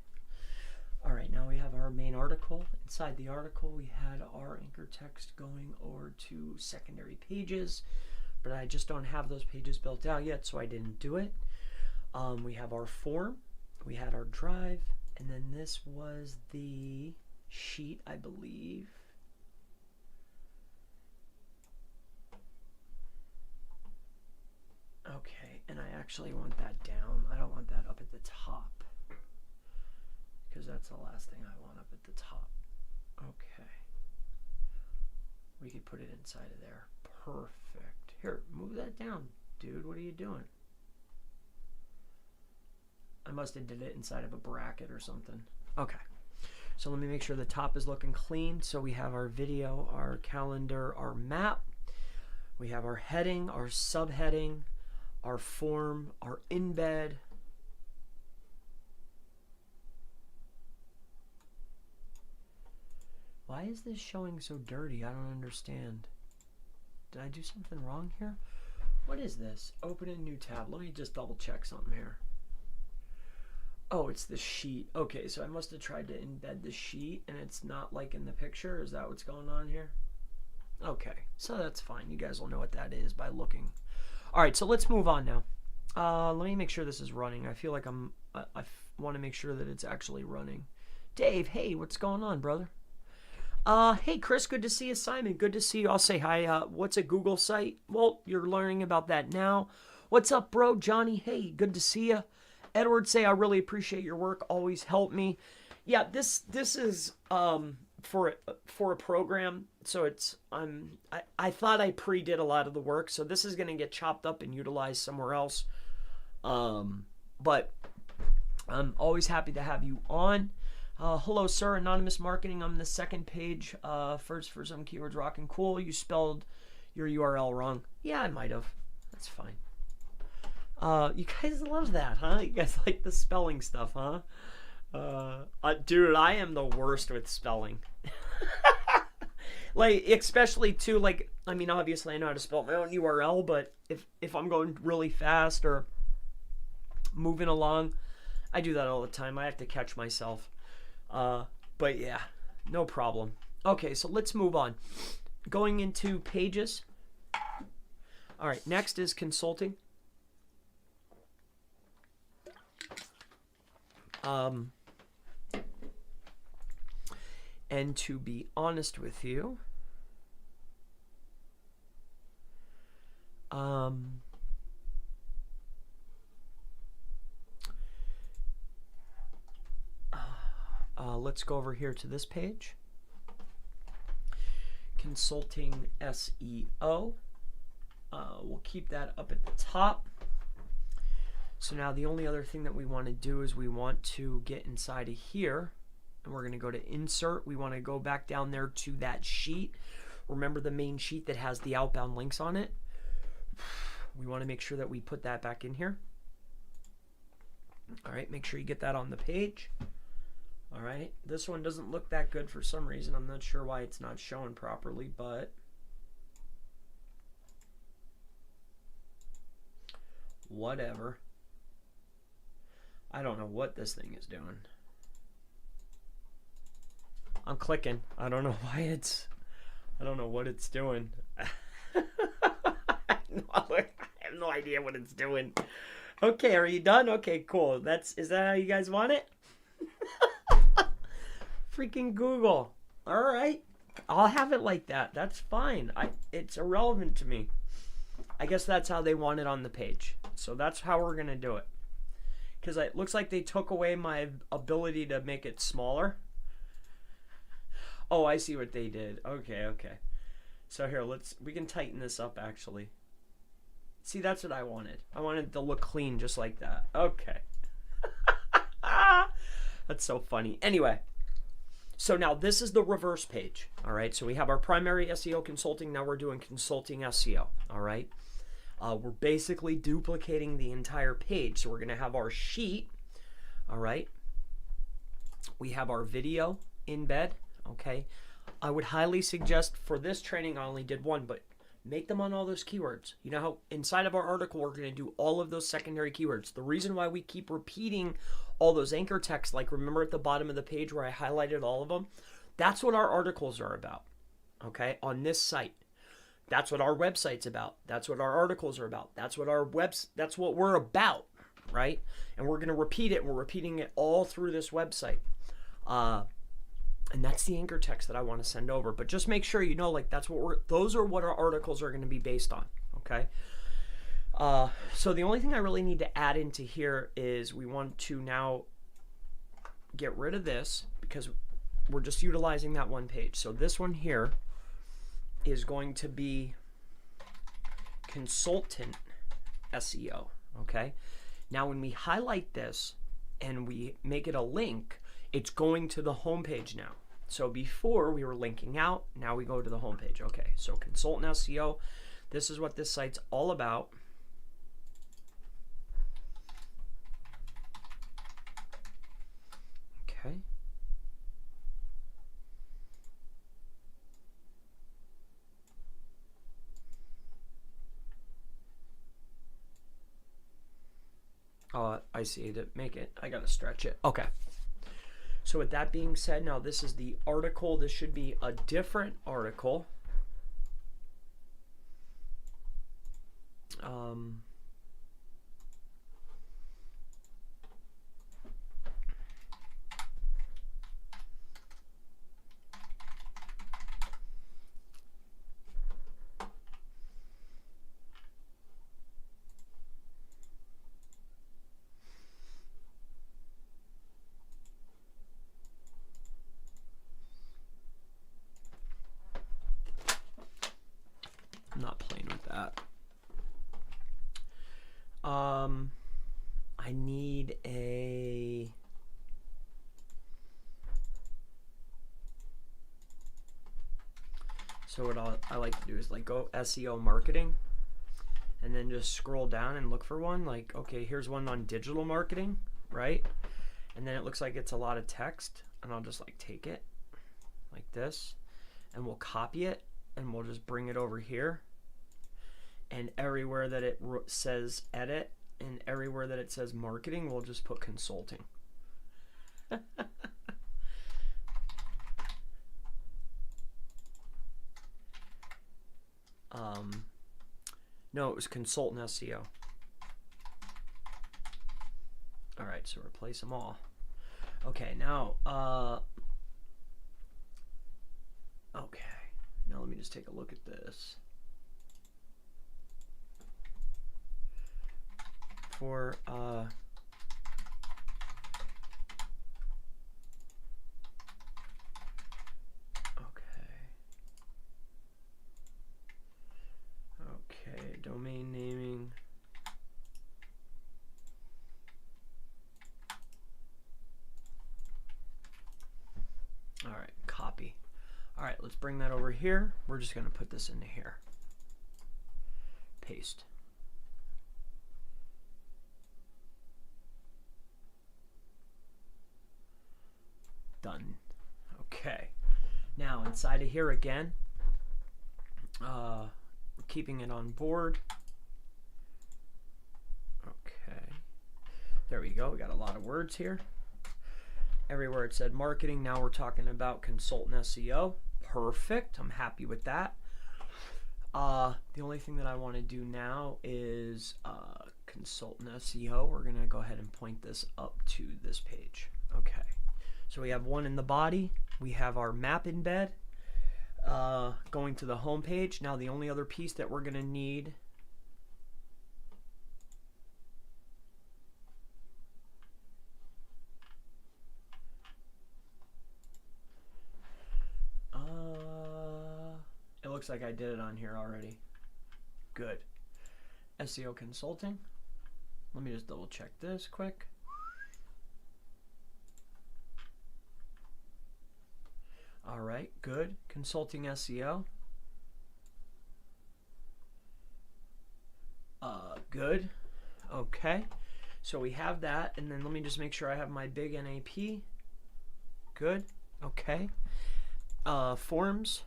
All right, now we have our main article. Inside the article, we had our anchor text going over to secondary pages, but I just don't have those pages built out yet, so I didn't do it. We have our form. We had our drive, and then this was the sheet, I believe. Okay, and I actually want that down. I don't want that up at the top, because that's the last thing I want up at the top. Okay. We could put it inside of there. Perfect. Here, move that down, dude. What are you doing? I must have did it inside of a bracket or something. Okay. So let me make sure the top is looking clean. So we have our video, our calendar, our map. We have our heading, our subheading, our form, our embed. Why is this showing so dirty? I don't understand. Did I do something wrong here? What is this? Open a new tab. Let me just double check something here. Oh, it's the sheet. Okay, so I must have tried to embed the sheet and it's not like in the picture. Is that what's going on here? Okay, so that's fine. You guys will know what that is by looking. All right, so let's move on now. Let me make sure this is running. I feel like I want to make sure that it's actually running. Dave, hey, what's going on, brother? Hey Chris, good to see you. Simon, good to see you. I'll say hi. What's a Google site? Well, you're learning about that now. What's up, bro? Johnny, hey, good to see you. Edward, say I really appreciate your work. Always help me. Yeah, this is for a program. So it's I thought I pre-did a lot of the work, so this is gonna get chopped up and utilized somewhere else. But I'm always happy to have you on. Hello, sir. Anonymous Marketing. I'm the second page. First for some keywords, rockin' cool. You spelled your URL wrong. Yeah, I might have. That's fine. You guys love that, huh? You guys like the spelling stuff, huh? Dude, I am the worst with spelling. Like, especially too, like, I mean, obviously I know how to spell my own URL, but if I'm going really fast or moving along, I do that all the time. I have to catch myself. But yeah, no problem. Okay, so let's move on. Going into pages. All right, next is consulting. And to be honest with you, let's go over here to this page. Consulting SEO. We'll keep that up at the top. So now the only other thing that we want to do is we want to get inside of here, and we're going to go to insert. We want to go back down there to that sheet. Remember the main sheet that has the outbound links on it? We want to make sure that we put that back in here. All right, make sure you get that on the page. All right, this one doesn't look that good for some reason. I'm not sure why it's not showing properly, but whatever. I don't know what this thing is doing. I'm clicking. I don't know why I don't know what it's doing. I have no idea what it's doing. Okay, are you done? Okay, cool. Is that how you guys want it? Freaking Google. All right. I'll have it like that. That's fine. It's irrelevant to me. I guess that's how they want it on the page. So that's how we're going to do it. Because it looks like they took away my ability to make it smaller. Oh, I see what they did. Okay. So here, we can tighten this up actually. See, that's what I wanted. I wanted it to look clean just like that. Okay. That's so funny. Anyway, so now this is the reverse page. All right, so we have our primary SEO consulting. Now we're doing consulting SEO. All right. We're basically duplicating the entire page. So we're going to have our sheet. All right. We have our video embed. Okay. I would highly suggest for this training, I only did one, but make them on all those keywords. You know how inside of our article, we're going to do all of those secondary keywords. The reason why we keep repeating all those anchor texts, like remember at the bottom of the page where I highlighted all of them, that's what our articles are about. Okay. On this site. That's what our website's about. That's what our articles are about. That's what that's what we're about, right? And we're going to repeat it. We're repeating it all through this website. And that's the anchor text that I want to send over. But just make sure you know, like, those are what our articles are going to be based on, okay? So the only thing I really need to add into here is we want to now get rid of this because we're just utilizing that one page. So this one here is going to be consultant SEO, okay? Now when we highlight this and we make it a link, it's going to the homepage now. So before we were linking out, now we go to the homepage. Okay, so consultant SEO, this is what this site's all about. Okay. Oh, I see. To make it, I gotta stretch it. Okay. So with that being said, now this is the article. This should be a different article. not playing with that. I need a... So what I like to do is like go SEO marketing and then just scroll down and look for one. Like, okay, here's one on digital marketing, right? And then it looks like it's a lot of text, and I'll just like take it like this, and we'll copy it, and we'll just bring it over here. And everywhere that it says edit and everywhere that it says marketing, we'll just put consulting. No, it was consultant SEO. All right, so replace them all. Okay, now, okay, now let me just take a look at this. For, okay, domain naming. All right, copy. All right, let's bring that over here. We're just going to put this into here. Paste. Done. Okay. Now inside of here again, we're keeping it on board. Okay. There we go. We got a lot of words here. Everywhere it said marketing, now we're talking about consultant SEO. Perfect. I'm happy with that. The only thing that I want to do now is consultant SEO. We're going to go ahead and point this up to this page. Okay. So we have one in the body. We have our map embed going to the home page. Now the only other piece that we're going to need it looks like I did it on here already. Good. SEO consulting. Let me just double check this quick. All right, good. Consulting SEO. Good. Okay. So we have that, and then let me just make sure I have my big NAP. Good. Okay. Forms.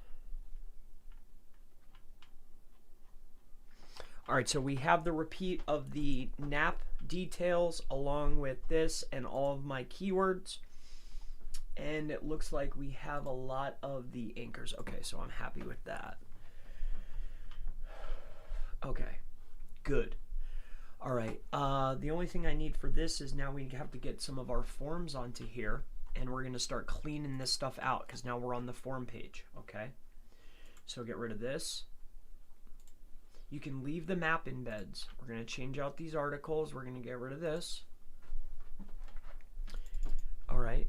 All right, so we have the repeat of the NAP details along with this and all of my keywords. And it looks like we have a lot of the anchors. Okay, so I'm happy with that. Okay, good. All right, the only thing I need for this is now we have to get some of our forms onto here, and we're gonna start cleaning this stuff out because now we're on the form page, okay? So get rid of this. You can leave the map embeds. We're gonna change out these articles. We're gonna get rid of this. All right.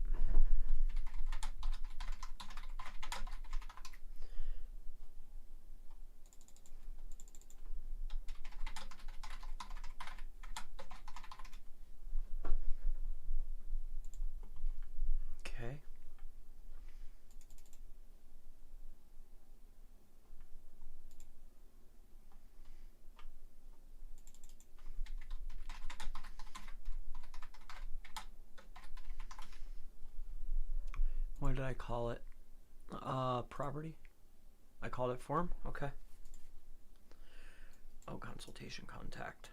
Okay. What did I call it? Property? I called it form? Okay. Oh, consultation contact.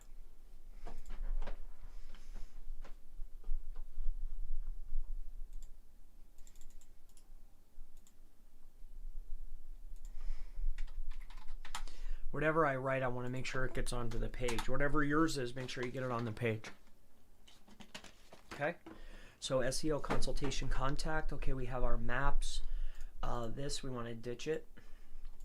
Whatever I write, I want to make sure it gets onto the page. Whatever yours is, make sure you get it on the page. Okay? So SEO consultation contact. Okay, we have our maps. This, we want to ditch it.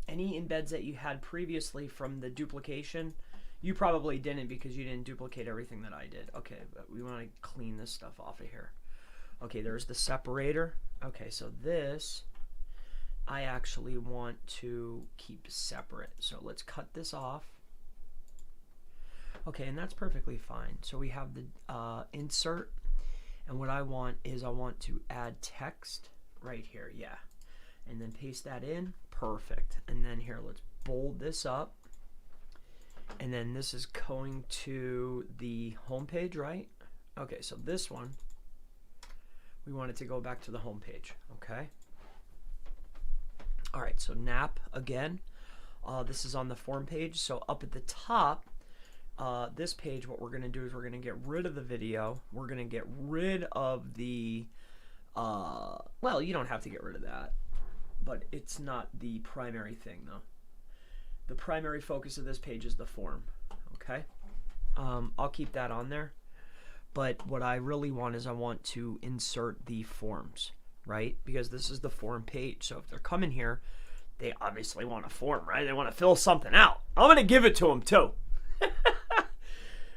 Any embeds that you had previously from the duplication, you probably didn't because you didn't duplicate everything that I did. Okay, but we want to clean this stuff off of here. Okay, there's the separator. Okay, so this, I actually want to keep separate. So let's cut this off. Okay, and that's perfectly fine. So we have the insert, and what I want is I want to add text right here, yeah. And then paste that in, perfect. And then here, let's bold this up. And then this is going to the home page, right? Okay, so this one, we want it to go back to the home page, okay? All right, so nap again. This is on the form page. So up at the top, this page, what we're going to do is we're going to get rid of the video. We're going to get rid of the, well, you don't have to get rid of that, but it's not the primary thing, though. The primary focus of this page is the form, okay? I'll keep that on there. But what I really want is I want to insert the forms, right? Because this is the form page. So if they're coming here, they obviously want a form, right? They want to fill something out. I'm going to give it to them, too.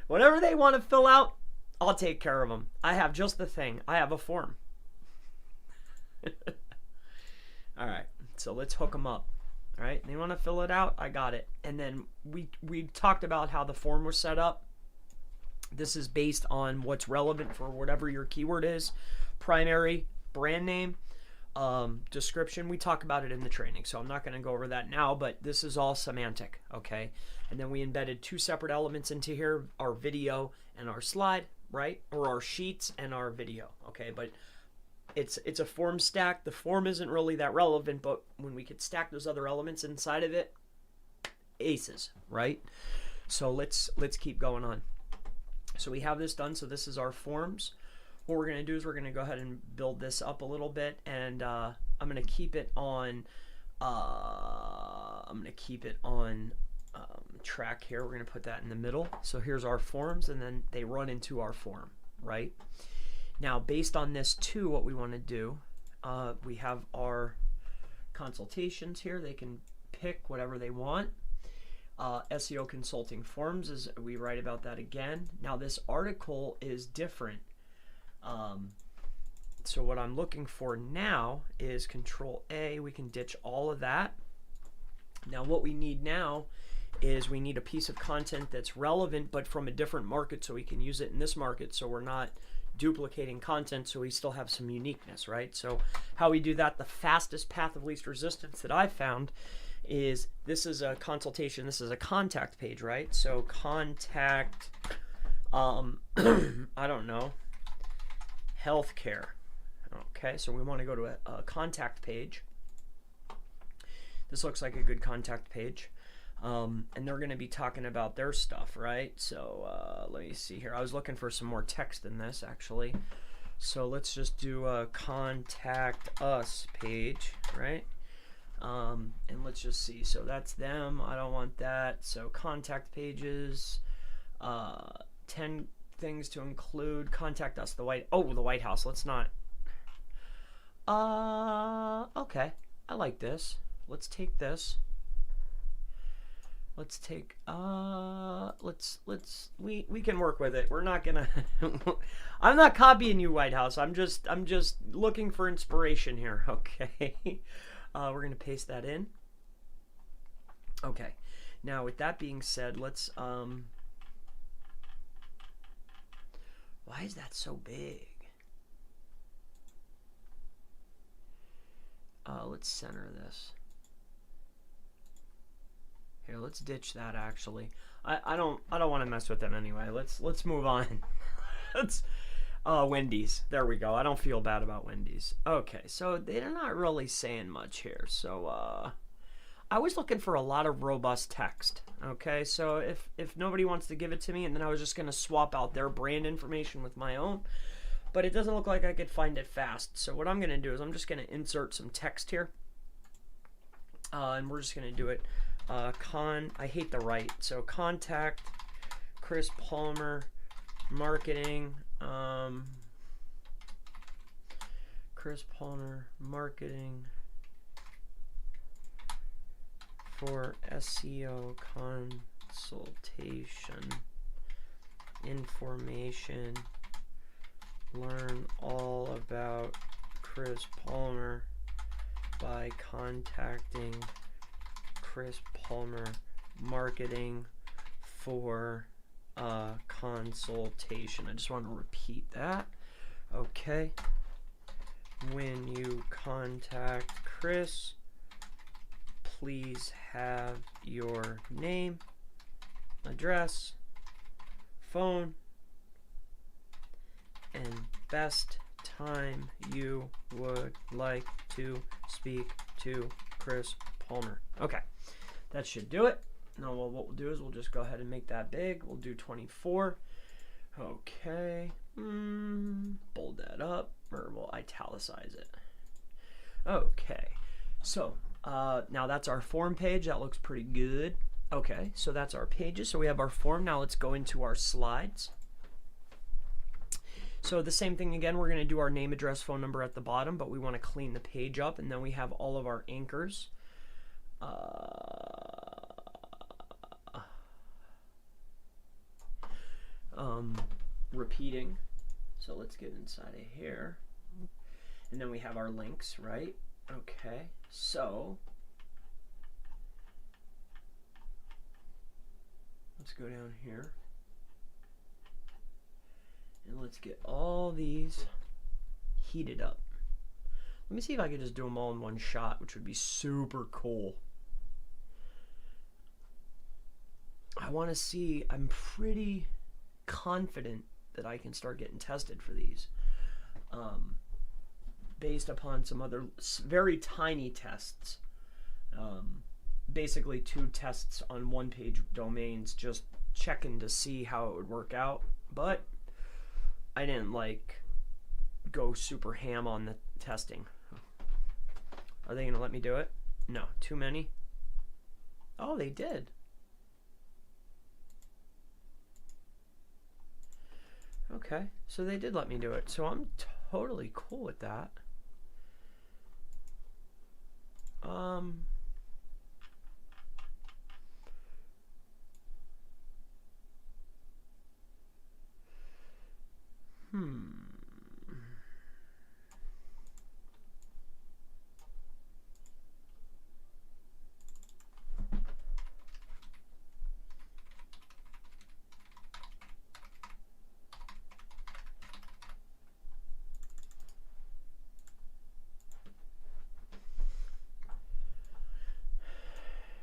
Whatever they want to fill out, I'll take care of them. I have just the thing. I have a form. All right, so let's hook them up. All right, they want to fill it out, I got it. And then we talked about how the form was set up. This is based on what's relevant for whatever your keyword is. Primary, brand name, description. We talk about it in the training, so I'm not going to go over that now, but this is all semantic, okay? And then we embedded two separate elements into here, our video and our slide, right? Or our sheets and our video, okay? But it's a form stack. The form isn't really that relevant, but when we could stack those other elements inside of it, aces, right? So let's keep going on. So we have this done. So this is our forms. What we're going to do is we're going to go ahead and build this up a little bit, and I'm going to keep it on. Track here. We're going to put that in the middle. So here's our forms, and then they run into our form, right? Now, based on this too, what we want to do, we have our consultations here. They can pick whatever they want. SEO consulting forms, is we write about that again. Now, this article is different. So what I'm looking for now is Control A. We can ditch all of that. Now, what we need now is we need a piece of content that's relevant, but from a different market, so we can use it in this market, so we're not duplicating content, so we still have some uniqueness, right? So how we do that, the fastest path of least resistance that I've found is, this is a consultation, this is a contact page, right? So contact, I don't know, healthcare. Okay, so we want to go to a contact page. This looks like a good contact page. And they're going to be talking about their stuff, right? So let me see here. I was looking for some more text in this, actually. So let's just do a contact us page, right? And let's just see. So that's them. I don't want that. So contact pages, 10 things to include. Contact us. The White House. Let's not. Okay. I like this. Let's take this. Let's take, we can work with it. We're not gonna, I'm not copying you, White House. I'm just looking for inspiration here, okay? We're gonna paste that in. Okay, now with that being said, let's, why is that so big? Let's center this. Here, let's ditch that. Actually, I don't want to mess with them anyway. Let's move on. Let's Wendy's. There we go. I don't feel bad about Wendy's. Okay, so they're not really saying much here. So I was looking for a lot of robust text. Okay, so if nobody wants to give it to me, and then I was just gonna swap out their brand information with my own, but it doesn't look like I could find it fast. So what I'm gonna do is I'm just gonna insert some text here, and we're just gonna do it. I hate the write, so contact Chris Palmer marketing, Chris Palmer marketing for SEO consultation information. Learn all about Chris Palmer by contacting Chris Palmer Marketing for a consultation. I just want to repeat that. Okay. When you contact Chris, please have your name, address, phone, and best time you would like to speak to Chris Palmer. Okay, that should do it. Now what we'll do is we'll just go ahead and make that big. We'll do 24. Okay, bold that up, or we'll italicize it. Okay, so now that's our form page. That looks pretty good. Okay, so that's our pages. So we have our form. Now let's go into our slides. So the same thing again, we're going to do our name, address, phone number at the bottom, but we want to clean the page up, and then we have all of our anchors. Repeating. So let's get inside of here. And then we have our links, right? Okay, so let's go down here. And let's get all these heated up. Let me see if I can just do them all in one shot, which would be super cool. I want to see, I'm pretty confident that I can start getting tested for these. Based upon some other very tiny tests. Basically 2 tests on one-page domains, just checking to see how it would work out. But I didn't go super ham on the testing. Are they gonna let me do it? No, too many. Oh, they did. Okay, so they did let me do it. So I'm totally cool with that.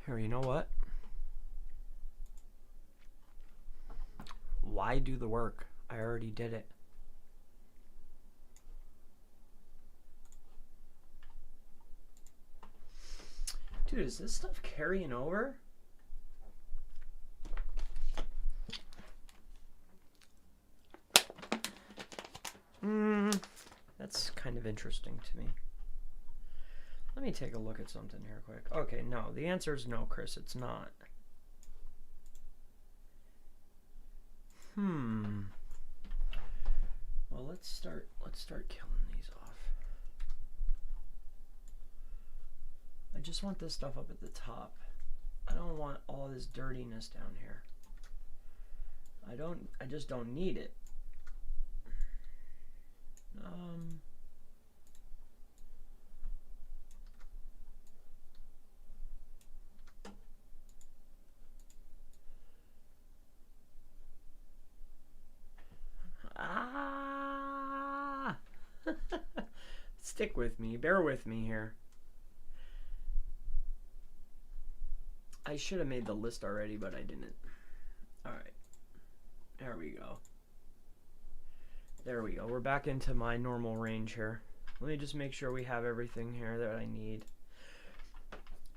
Here, you know what? Why do the work? I already did it. Dude, is this stuff carrying over? That's kind of interesting to me. Let me take a look at something here quick. Okay, no, the answer is no, Chris, it's not. Well, let's start killing these off. I just want this stuff up at the top. I don't want all this dirtiness down here. I just don't need it. Stick with me, bear with me here. I should have made the list already, but I didn't. Alright, there we go. There we go, we're back into my normal range here. Let me just make sure we have everything here that I need.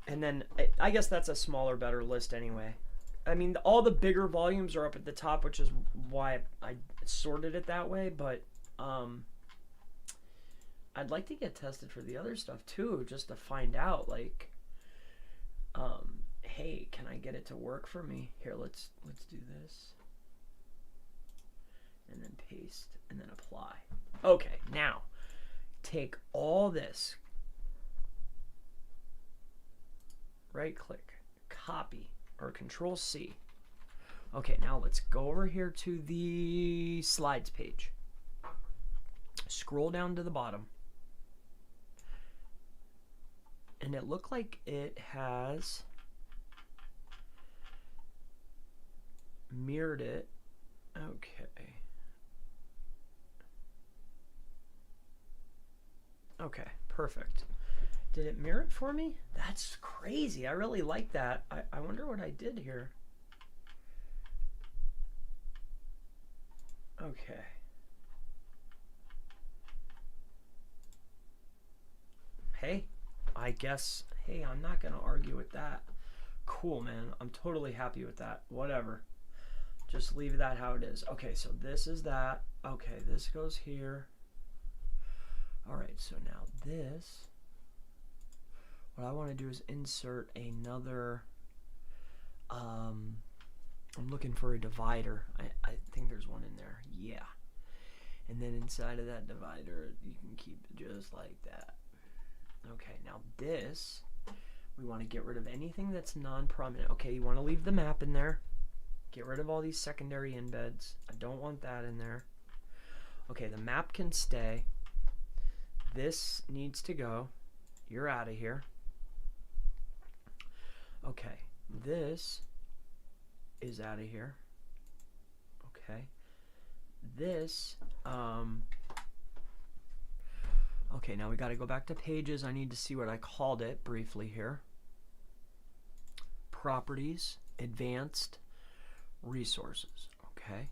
And then, I guess that's a smaller, better list anyway. I mean, all the bigger volumes are up at the top, which is why I sorted it that way, but I'd like to get tested for the other stuff too, just to find out, like, hey, can I get it to work for me? Here, let's do this. And then paste, and then apply. Okay, now, take all this, right-click, copy, or Control-C. Okay, now let's go over here to the slides page. Scroll down to the bottom. and it looked like it has mirrored it. Okay. Okay, perfect. Did it mirror it for me? That's crazy. I really like that. I wonder what I did here. Okay. Hey, I guess, hey, I'm not going to argue with that. Cool, man. I'm totally happy with that. Whatever. Just leave that how it is. Okay, so this is that. Okay, this goes here. All right, so now this, what I want to do is insert another, I'm looking for a divider. I think there's one in there. Yeah. And then inside of that divider, you can keep it just like that. Okay, now this, we want to get rid of anything that's non-prominent. Okay, you want to leave the map in there. Get rid of all these secondary embeds. I don't want that in there. Okay, the map can stay. This needs to go. You're out of here. Okay, this is out of here. Okay. This, okay, now we got to go back to pages. I need to see what I called it briefly here. Properties, advanced, resources. Okay.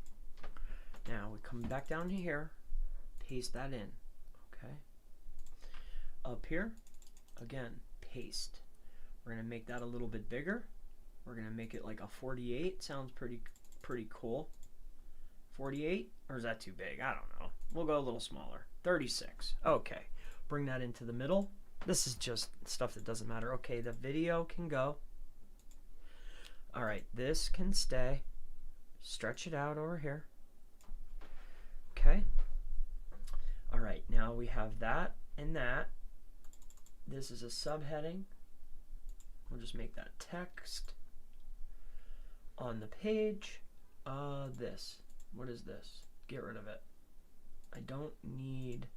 Now we come back down to here, paste that in. Okay. Up here, again, paste. We're going to make that a little bit bigger. We're going to make it like a 48. Sounds pretty cool. 48, or is that too big? I don't know. We'll go a little smaller. 36. Okay. Bring that into the middle. This is just stuff that doesn't matter. Okay, the video can go. All right, this can stay. Stretch it out over here. Okay. All right, now we have that and that. This is a subheading. We'll just make that text on the page. This. What is this? Get rid of it. I don't need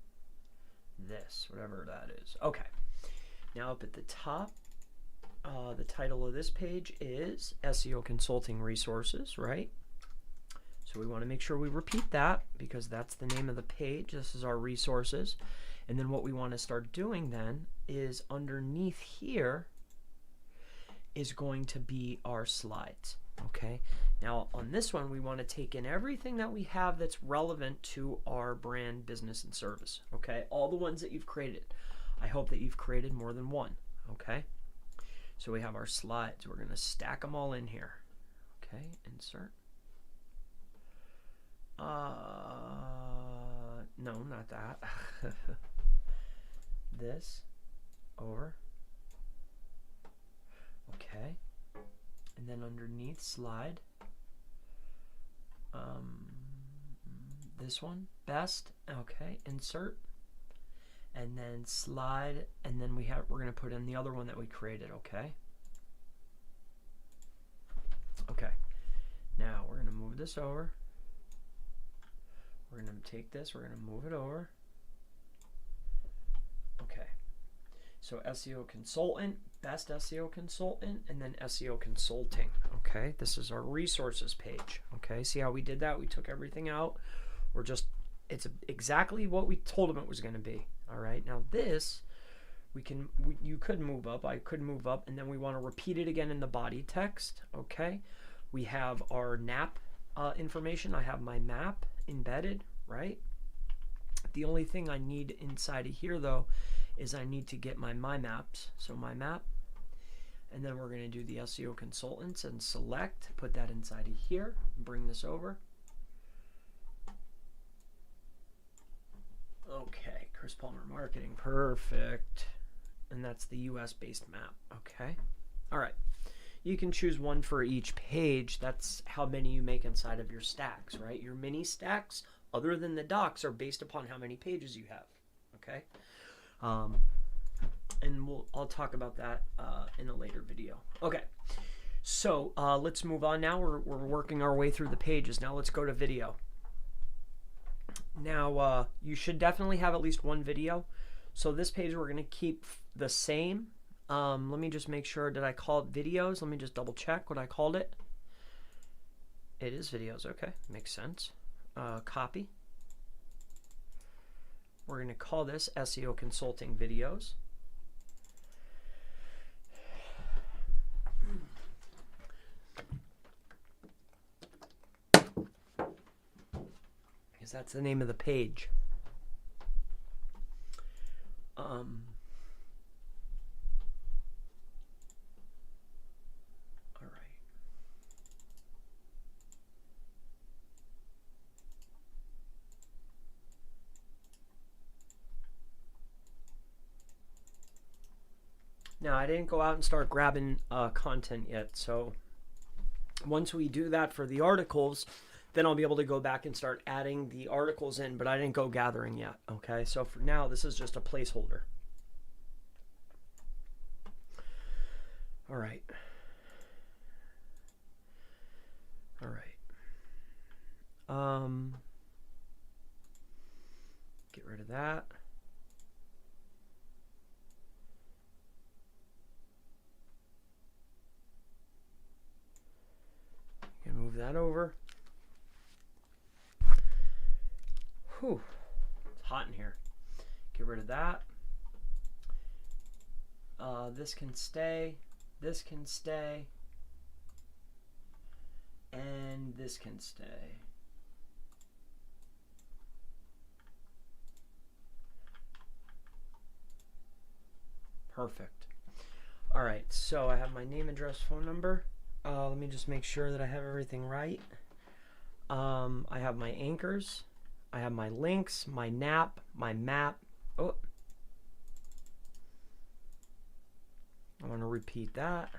this, whatever that is. Okay. Now up at the top, the title of this page is SEO Consulting Resources, right? So we want to make sure we repeat that because that's the name of the page. This is our resources. And then what we want to start doing then is underneath here is going to be our slides. Okay, now on this one we want to take in everything that we have that's relevant to our brand, business, and service. Okay, all the ones that you've created. I hope that you've created more than one. Okay, so we have our slides. We're going to stack them all in here. Okay, insert. No, not that. This over. Okay. And then underneath slide, this one, best, okay, insert, and then slide, and then we're going to put in the other one that we created, okay? Okay, now we're going to move this over. We're going to take this, we're going to move it over. Okay, so SEO consultant, best SEO consultant, and then SEO consulting. Okay, this is our resources page. Okay, see how we did that? We took everything out. It's exactly what we told them it was going to be. All right, now this, you could move up. I could move up, and then we want to repeat it again in the body text. Okay, we have our NAP information. I have my map embedded, right? The only thing I need inside of here, though, is I need to get my maps. So my map, and then we're going to do the SEO consultants and select, put that inside of here, bring this over. Okay, Chris Palmer Marketing, perfect. And that's the US based map. Okay, all right. You can choose one for each page. That's how many you make inside of your stacks, right? Your mini stacks, other than the docs, are based upon how many pages you have. Okay. And I'll talk about that in a later video. Okay, so let's move on now. We're working our way through the pages. Now let's go to video. Now you should definitely have at least one video. So this page we're going to keep the same Let me just make sure, did I call it videos? Let me just double check what I called it. It is videos, okay, makes sense. Copy. We're going to call this SEO Consulting Videos. Because that's the name of the page. Now, I didn't go out and start grabbing content yet, so once we do that for the articles, then I'll be able to go back and start adding the articles in, but I didn't go gathering yet, okay? So for now, this is just a placeholder. All right. All right. Get rid of that. Move that over. Whew, it's hot in here. Get rid of that. This can stay. This can stay. And this can stay. Perfect. All right, so I have my name, address, phone number. Let me just make sure that I have everything right. I have my anchors. I have my links, my NAP, my map. Oh, I want to repeat that.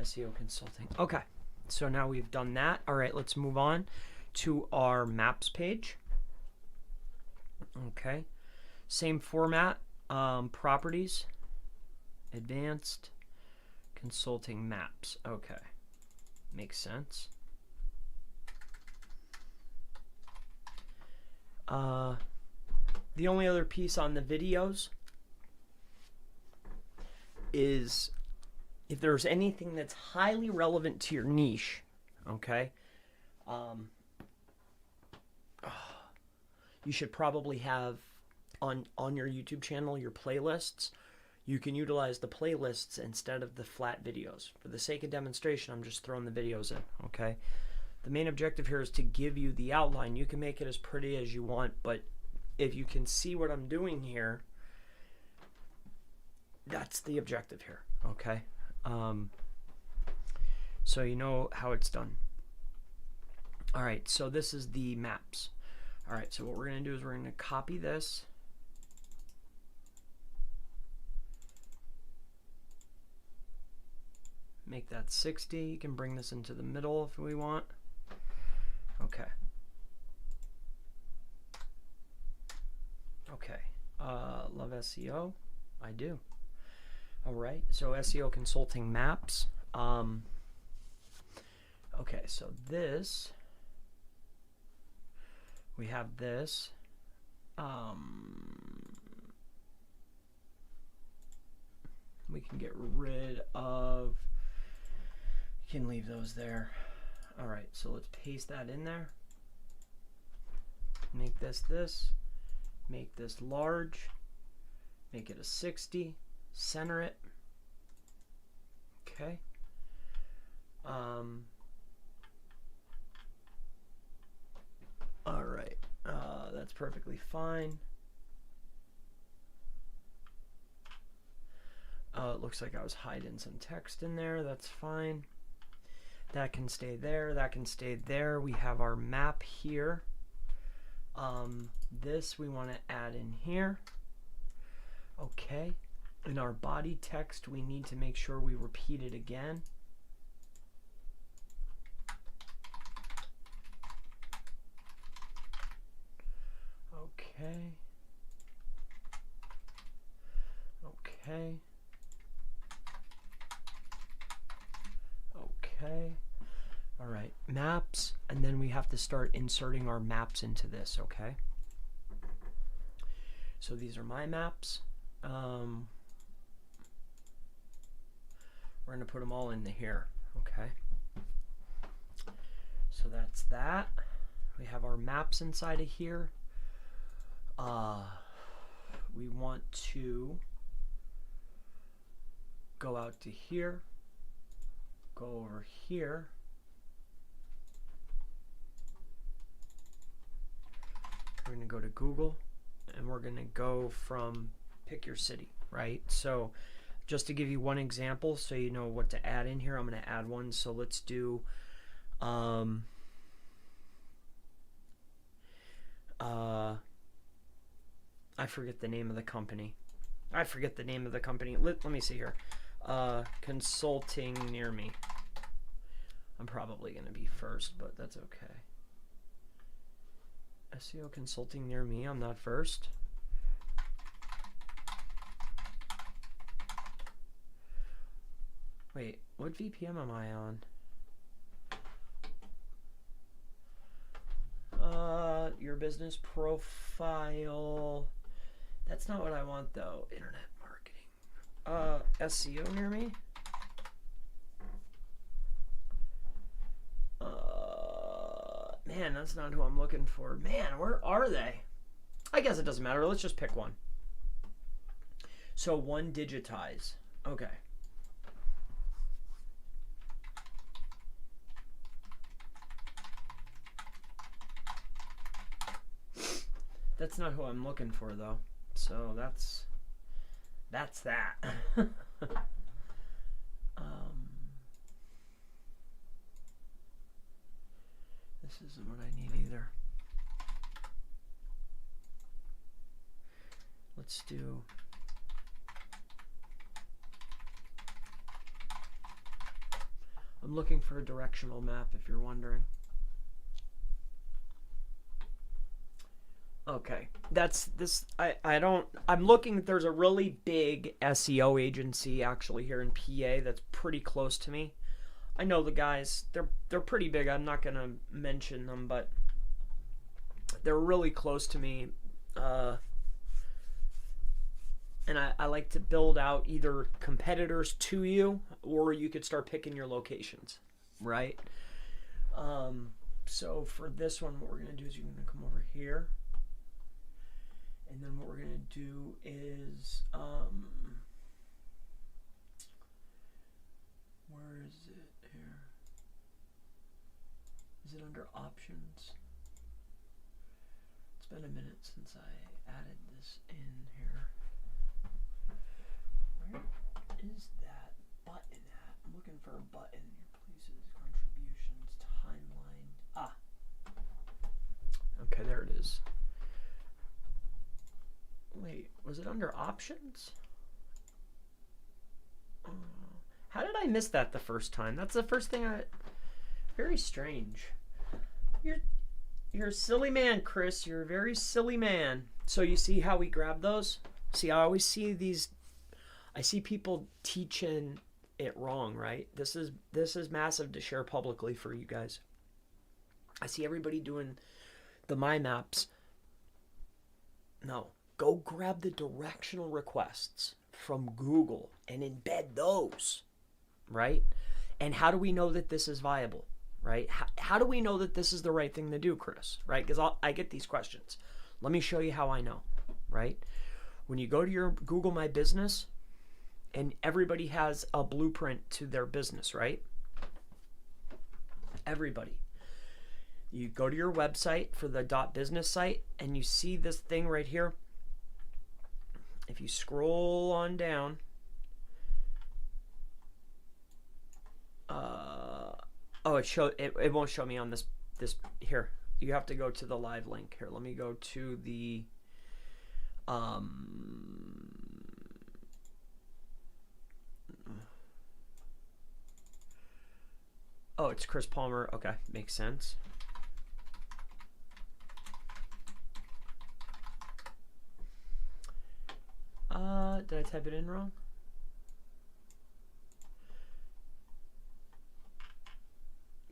SEO consulting. Okay, so now we've done that. All right, let's move on to our maps page. Okay, same format, properties. Advanced consulting maps. Okay, makes sense. The only other piece on the videos is if there's anything that's highly relevant to your niche, okay, you should probably have on your YouTube channel your playlists. You can utilize the playlists instead of the flat videos. For the sake of demonstration, I'm just throwing the videos in, okay? The main objective here is to give you the outline. You can make it as pretty as you want, but if you can see what I'm doing here, that's the objective here, okay? So you know how it's done. All right, so this is the maps. All right, so what we're going to do is we're going to copy this. Make that 60. You can bring this into the middle if we want. Okay. Okay. Love SEO. I do. All right. So SEO consulting maps. Okay. So this. We have this. We can get rid of. Can leave those there. All right, so let's paste that in there. Make this, make this large, make it a 60, center it. Okay. All right, that's perfectly fine. It looks like I was hiding some text in there. That's fine. That can stay there. That can stay there. We have our map here. This we want to add in here. Okay. In our body text, we need to make sure we repeat it again. Okay. Okay. Okay. All right, maps, and then we have to start inserting our maps into this, okay? So these are my maps. We're going to put them all into here, okay? So that's that. We have our maps inside of here. We want to go out to here, go over here. We're going to go to Google, and we're going to go from pick your city, right? So just to give you one example so you know what to add in here, I'm going to add one. So let's do I forget the name of the company. Let me see here. Consulting near me. I'm probably going to be first, but that's okay. SEO consulting near me. I'm not first. Wait, what VPN am I on? Your business profile. That's not what I want though. Internet marketing. SEO near me. Man, that's not who I'm looking for. Man, where are they? I guess it doesn't matter. Let's just pick one. So one digitize. Okay. That's not who I'm looking for though. So that's that. This isn't what I need either. Let's do I'm looking for a directional map if you're wondering. Okay, that's this. I'm looking. There's a really big SEO agency actually here in PA that's pretty close to me. I know the guys. They're pretty big. I'm not gonna mention them, but they're really close to me. And I like to build out either competitors to you, or you could start picking your locations, right? So for this one, what we're gonna do is you're gonna come over here. And then what we're going to do is, where is it here? Is it under options? It's been a minute since I added this in here. Where is that button at? I'm looking for a button. Your places, contributions, timeline. Ah. Okay, there it is. Wait, was it under options? How did I miss that the first time? That's the first thing very strange. You're a silly man, Chris. You're a very silly man. So you see how we grab those? See, I always see these. I see people teaching it wrong, right? This is massive to share publicly for you guys. I see everybody doing the My Maps. No. Go grab the directional requests from Google and embed those, right? And how do we know that this is viable, right? How do we know that this is the right thing to do, Chris, right? Because I get these questions. Let me show you how I know, right? When you go to your Google My Business, and everybody has a blueprint to their business, right? Everybody. You go to your website for the .business site, and you see this thing right here. If you scroll on down, it won't show me on this here. You have to go to the live link here. Let me go to the oh, it's Chris Palmer. Okay, makes sense. Did I type it in wrong?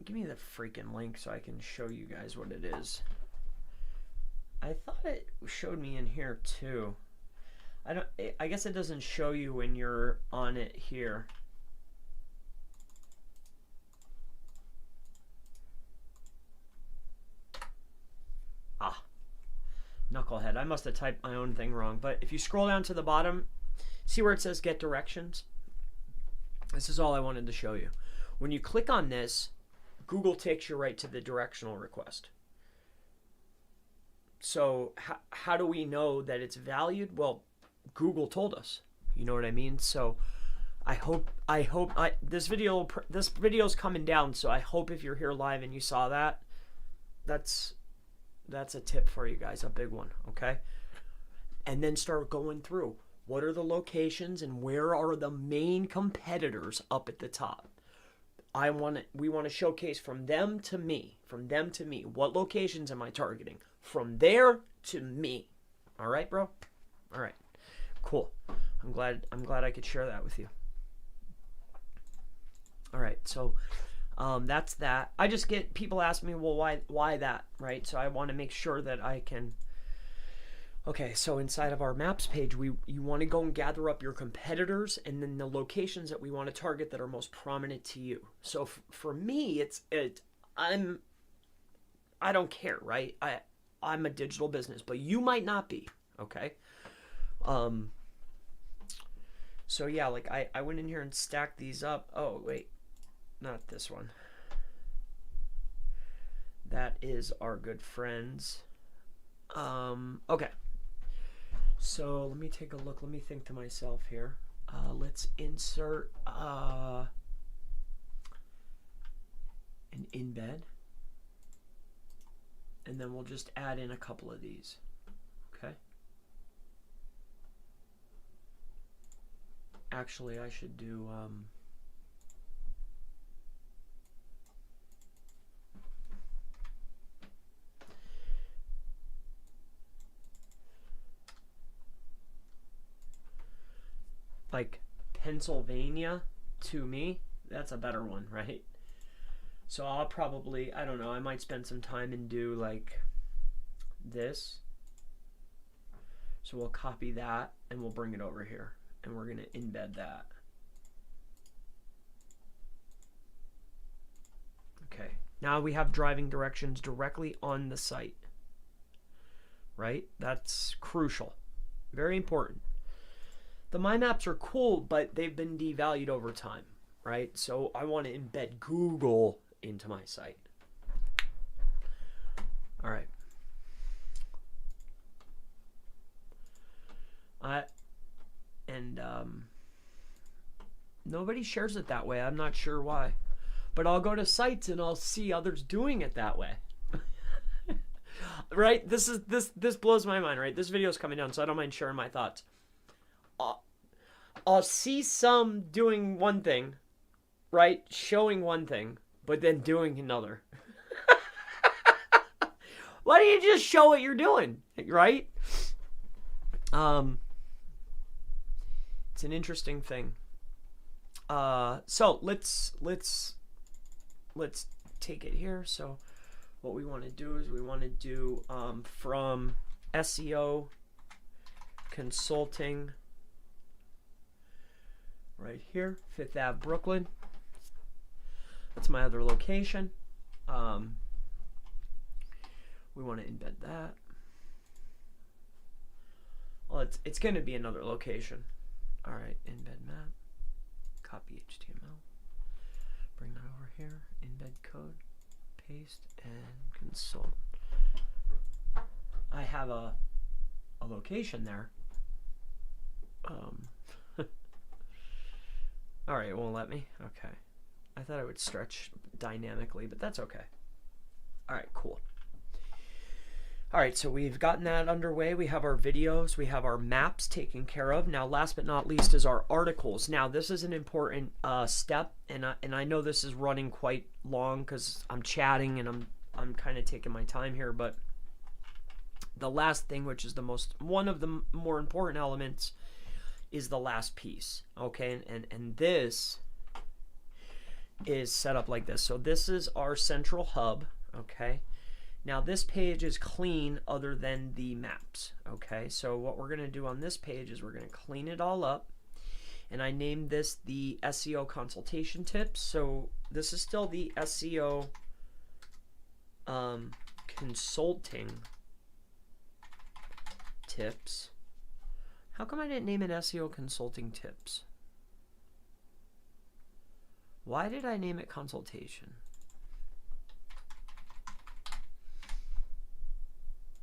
Give me the freaking link so I can show you guys what it is. I thought it showed me in here too. I guess it doesn't show you when you're on it here. Ah, knucklehead. I must have typed my own thing wrong. But if you scroll down to the bottom, see where it says get directions? This is all I wanted to show you. When you click on this, Google takes you right to the directional request. So how do we know that it's valued? Well, Google told us. You know what I mean? So I hope this video's coming down, so I hope if you're here live and you saw that, that's a tip for you guys, a big one, okay? And then start going through. What are the locations and where are the main competitors up at the top? We want to showcase from them to me. What locations am I targeting? From there to me. All right, bro? All right. Cool. I'm glad I could share that with you. All right. So that's that. I just get people ask me, well, why that, right? So I want to make sure that I can. Okay, so inside of our maps page, you want to go and gather up your competitors and then the locations that we want to target that are most prominent to you. So for me, I don't care, right? I'm a digital business, but you might not be, okay? So yeah, like I went in here and stacked these up. Oh, wait, not this one. That is our good friends. Okay. So let me take a look. Let me think to myself here. Let's insert an embed. And then we'll just add in a couple of these. Okay. Actually, I should do like Pennsylvania to me. That's a better one, right? So I'll probably, I don't know, I might spend some time and do like this. So we'll copy that and we'll bring it over here and we're going to embed that. Okay, now we have driving directions directly on the site, right? That's crucial, very important. The My Maps are cool, but they've been devalued over time, right? So I want to embed Google into my site. All right. Nobody shares it that way. I'm not sure why. But I'll go to sites and I'll see others doing it that way. Right? This blows my mind, right? This video is coming down, so I don't mind sharing my thoughts. I'll see some doing one thing, right? Showing one thing, but then doing another. Why don't you just show what you're doing, right? It's an interesting thing. So let's take it here. So what we want to do is we want to do from SEO consulting right here, 5th Ave, Brooklyn. That's my other location. We want to embed that. Well, it's going to be another location. All right, embed map, copy HTML, bring that over here, embed code, paste, and consult. I have a location there. All right, it won't let me. Okay, I thought it would stretch dynamically, but that's okay. All right, cool. All right, so we've gotten that underway. We have our videos, we have our maps taken care of. Now, last but not least is our articles. Now, this is an important step, and I know this is running quite long because I'm chatting and I'm kind of taking my time here. But the last thing, which is one of the more important elements, is the last piece. Okay, and this is set up like this. So this is our central hub. Okay. Now this page is clean other than the maps. Okay, so what we're going to do on this page is we're going to clean it all up. And I named this the SEO consultation tips. So this is still the SEO consulting tips. How come I didn't name it SEO consulting tips? Why did I name it consultation?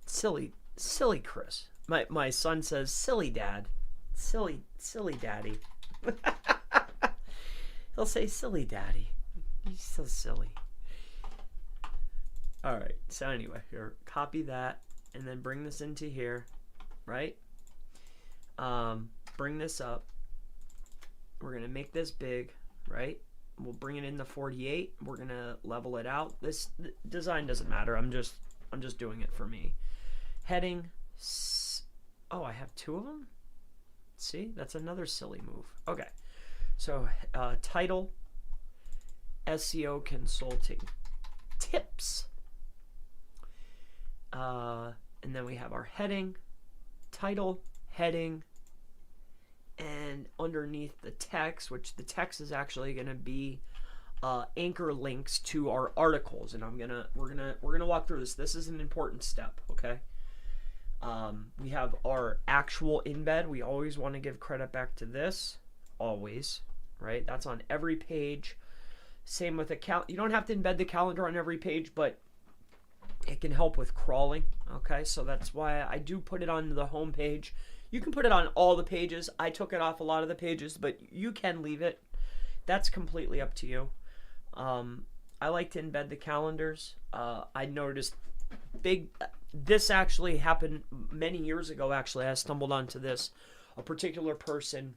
Silly Chris. My son says, silly dad. Silly daddy. He'll say silly daddy. He's so silly. Alright, so anyway, here, copy that and then bring this into here, right? Bring this up. We're gonna make this big, right? We'll bring it into 48. We're gonna level it out. This design doesn't matter. I'm just doing it for me. Heading. Oh, I have two of them. See, that's another silly move. Okay, so title, SEO consulting tips, and then we have our heading, title, heading, and underneath the text, which the text is actually going to be anchor links to our articles, and we're gonna walk through this. This is an important step. Okay. We have our actual embed. We always want to give credit back to this, always, right? That's on every page. Same with you don't have to embed the calendar on every page, but it can help with crawling. Okay, so that's why I do put it on the home page. You can put it on all the pages. I took it off a lot of the pages, but you can leave it. That's completely up to you. I like to embed the calendars. I noticed this actually happened many years ago. Actually, I stumbled onto this. A particular person,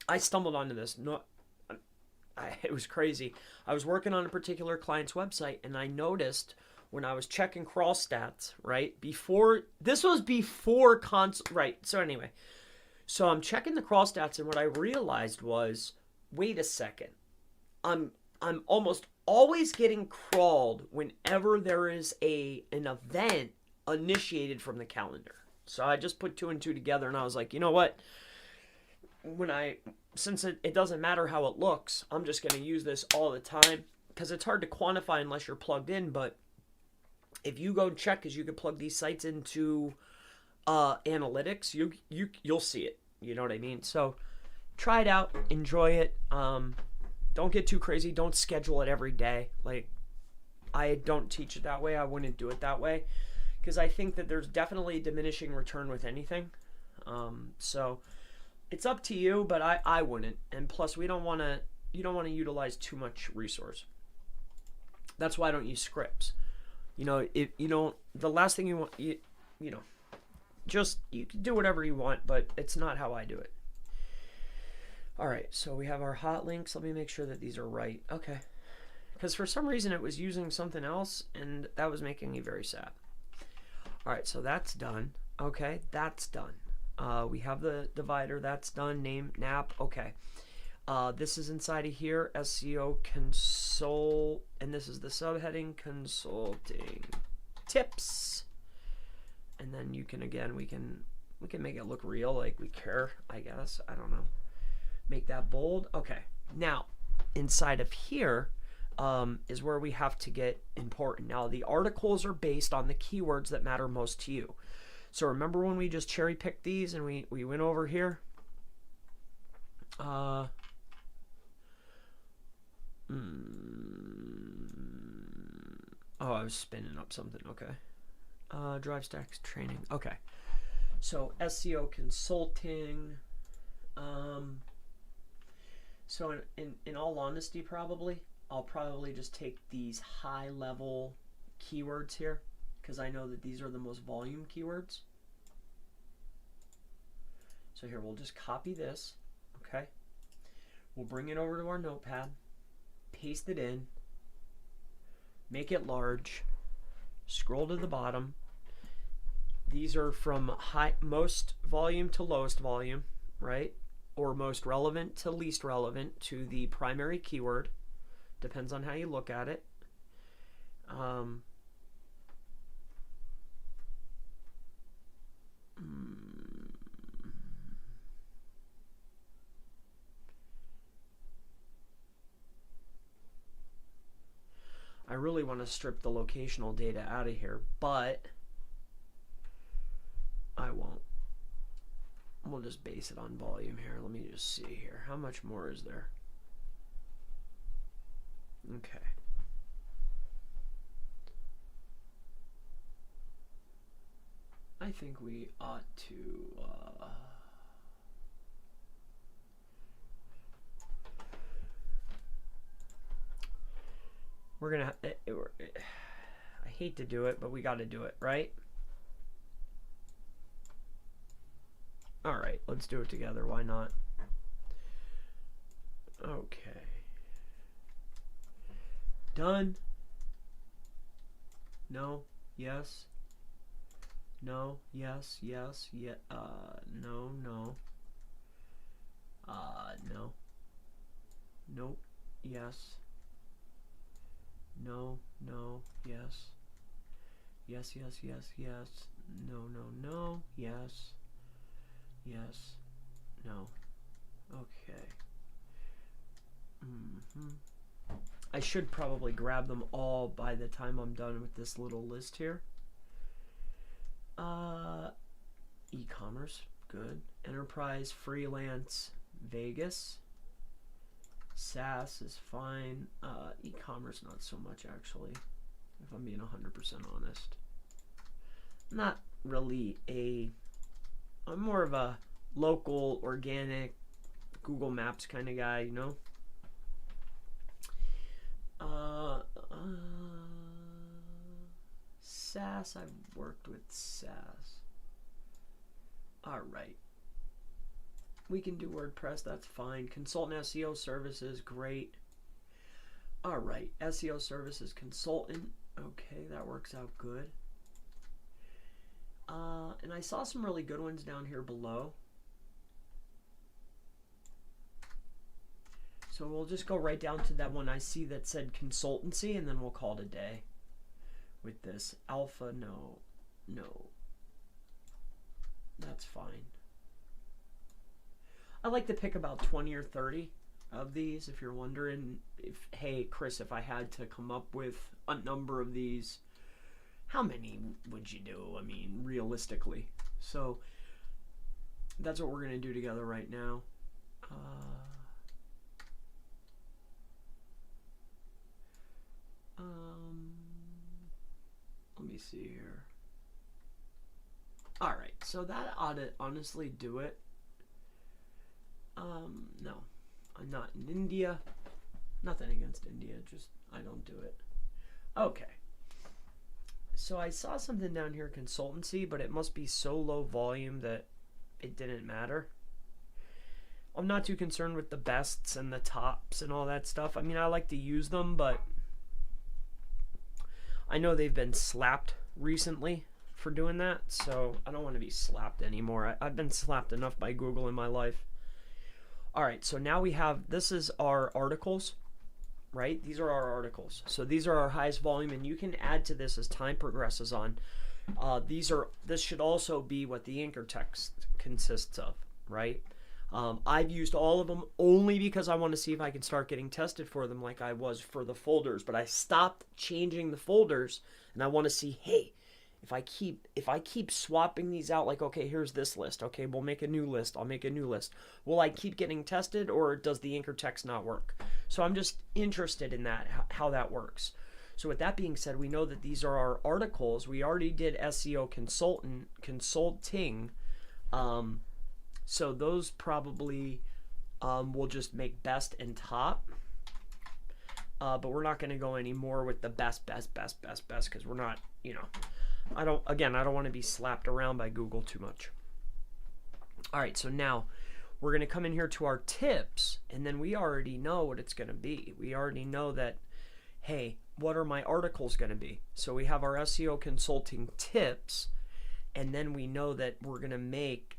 I stumbled onto this. It was crazy. I was working on a particular client's website, and I noticed when I was checking crawl stats, right? This was before right. So anyway, so I'm checking the crawl stats, and what I realized was, wait a second, I'm almost always getting crawled whenever there is an event initiated from the calendar. So I just put 2 and 2 together, and I was like, you know what? Since it doesn't matter how it looks, I'm just going to use this all the time, because it's hard to quantify unless you're plugged in. But if you go check, because you can plug these sites into analytics, you'll see it. You know what I mean? So try it out, enjoy it. Don't get too crazy. Don't schedule it every day. Like, I don't teach it that way. I wouldn't do it that way, because I think that there's definitely diminishing return with anything. So it's up to you, but I wouldn't. And plus, you don't want to utilize too much resource. That's why I don't use scripts. If you don't, the last thing you want, you can do whatever you want, but it's not how I do it. All right, so we have our hot links. Let me make sure that these are right. Okay, because for some reason it was using something else, and that was making me very sad. All right, so that's done. Okay, that's done. We have the divider. That's done. Name, NAP. Okay. This is inside of here, SEO console, and this is the subheading, consulting tips. And then we can make it look real, like we care, I guess. I don't know. Make that bold. Okay. Now, inside of here is where we have to get important. Now, the articles are based on the keywords that matter most to you. So remember when we just cherry picked these and we went over here? Oh, I was spinning up something. Okay. Drive stacks training. Okay. So SEO consulting. So in all honesty, I'll probably just take these high level keywords here, because I know that these are the most volume keywords. So here, we'll just copy this. Okay. We'll bring it over to our notepad, paste it in, make it large, scroll to the bottom. These are from most volume to lowest volume, right? Or most relevant to least relevant to the primary keyword. Depends on how you look at it. really want to strip the locational data out of here, but I won't. We'll just base it on volume here. Let me just see here. How much more is there? Okay. I think we ought to we're gonna I hate to do it, but we got to do it, right? All right, let's do it together. Why not? Okay. Done. No. Yes. No. Yes. Yes. Yeah. No. No. No. Nope. Yes. No. No. Yes. Yes. Yes. Yes. Yes. No. No. No. Yes. Yes. No. Okay. I should probably grab them all by the time I'm done with this little list here. E-commerce, good. Enterprise, freelance, Vegas. SaaS is fine. E-commerce, not so much actually, if I'm being 100% honest. Not really I'm more of a local, organic, Google Maps kind of guy, you know? SaaS, I've worked with SaaS. Alright. We can do WordPress, that's fine. Consultant SEO services, great. Alright, SEO services consultant. Okay, that works out good. And I saw some really good ones down here below. So we'll just go right down to that one I see that said consultancy, and then we'll call it a day with this. Alpha, no. No. That's fine. I like to pick about 20 or 30 of these. If you're wondering, if, hey, Chris, if I had to come up with a number of these, how many would you do? I mean, realistically. So that's what we're going to do together right now. Let me see here. All right, so that ought to honestly do it. No, I'm not in India. Nothing against India, just I don't do it. Okay. So I saw something down here, consultancy, but it must be so low volume that it didn't matter. I'm not too concerned with the bests and the tops and all that stuff. I mean, I like to use them, but I know they've been slapped recently for doing that, so I don't want to be slapped anymore. I've been slapped enough by Google in my life. All right, so now we have, this is our articles, right? These are our articles. So these are our highest volume, and you can add to this as time progresses on. This should also be what the anchor text consists of, right? I've used all of them only because I want to see if I can start getting tested for them like I was for the folders, but I stopped changing the folders, and I want to see, hey, if I keep swapping these out, like, okay, here's this list, okay, we'll make a new list, I'll make a new list. Will I keep getting tested, or does the anchor text not work? So I'm just interested in that, how that works. So with that being said, we know that these are our articles. We already did SEO consulting. So those probably will just make best and top. But we're not going to go any more with the best, because we're not, you know, I don't want to be slapped around by Google too much. All right, so now we're going to come in here to our tips, and then we already know what it's going to be. We already know that, hey, what are my articles going to be? So we have our SEO consulting tips, and then we know that we're going to make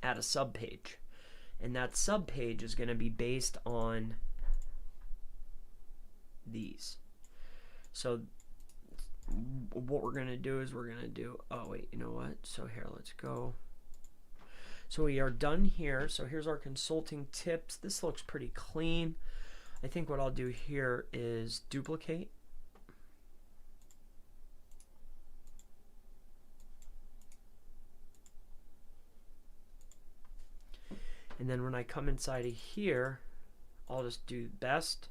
add a subpage, and that subpage is going to be based on these. So what we're going to do is we're going to do, oh wait, you know what? So here, let's go. So we are done here. So here's our consulting tips. This looks pretty clean. I think what I'll do here is duplicate. And then when I come inside of here, I'll just do best,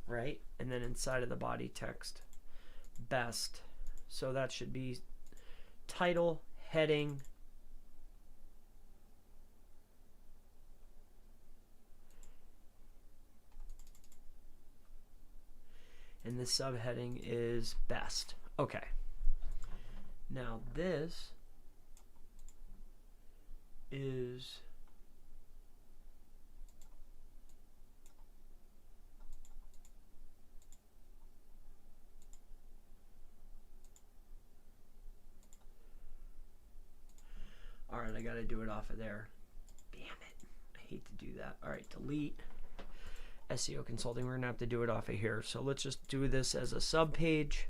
right? And then inside of the body text, best. So that should be title, heading, and the subheading is best. Okay. Now this is all right, I gotta do it off of there. Damn it. I hate to do that. All right, delete. SEO consulting, we're gonna have to do it off of here. So let's just do this as a sub page.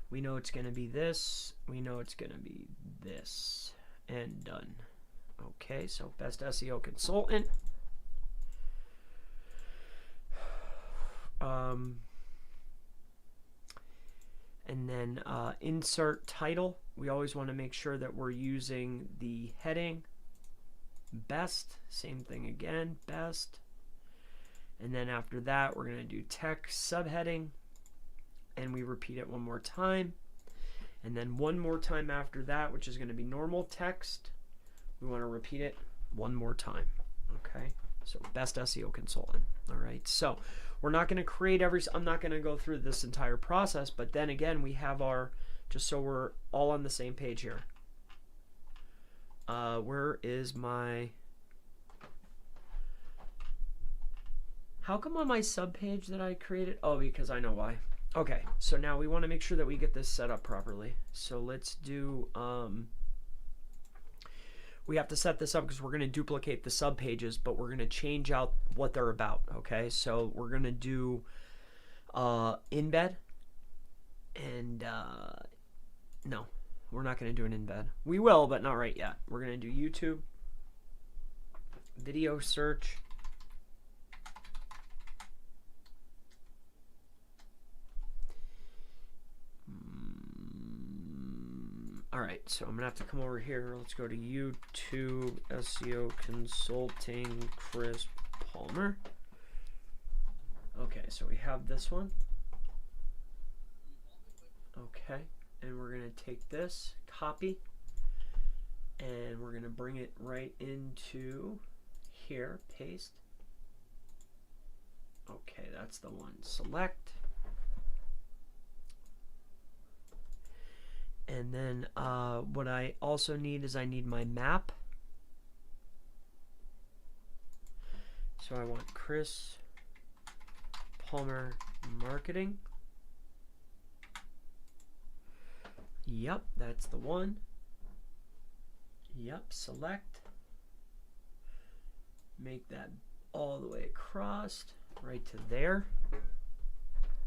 We know it's gonna be this. We know it's gonna be this. And done. Okay, so best SEO consultant. And then insert title. We always want to make sure that we're using the heading. Best, same thing again, best. And then after that, we're going to do text subheading. And we repeat it one more time. And then one more time after that, which is going to be normal text. We want to repeat it one more time. Okay, so best SEO consultant. All right, so we're not going to create I'm not going to go through this entire process, but then again, we have our, just so we're all on the same page here. Where is my, how come on my sub page that I created? Oh, because I know why. Okay, so now we want to make sure that we get this set up properly. So let's do, we have to set this up because we're going to duplicate the sub pages, but we're going to change out what they're about. Okay, so we're going to do embed, and no, we're not going to do an embed. We will, but not right yet. We're going to do YouTube, video search, all right, so I'm gonna have to come over here. Let's go to YouTube SEO Consulting Chris Palmer. Okay, so we have this one. Okay, and we're gonna take this, copy, and we're gonna bring it right into here, paste. Okay, that's the one. Select. And then what I also need is I need my map. So I want Chris Palmer Marketing. Yep, that's the one. Yep, select. Make that all the way across, right to there.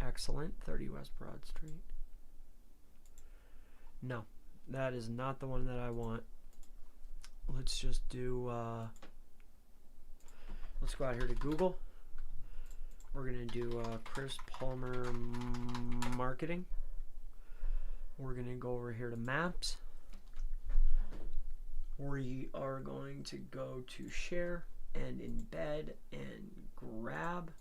Excellent, 30 West Broad Street. No, that is not the one that I want. Let's just do, let's go out here to Google. We're going to do Chris Palmer Marketing. We're going to go over here to Maps. We are going to go to Share and Embed and Grab.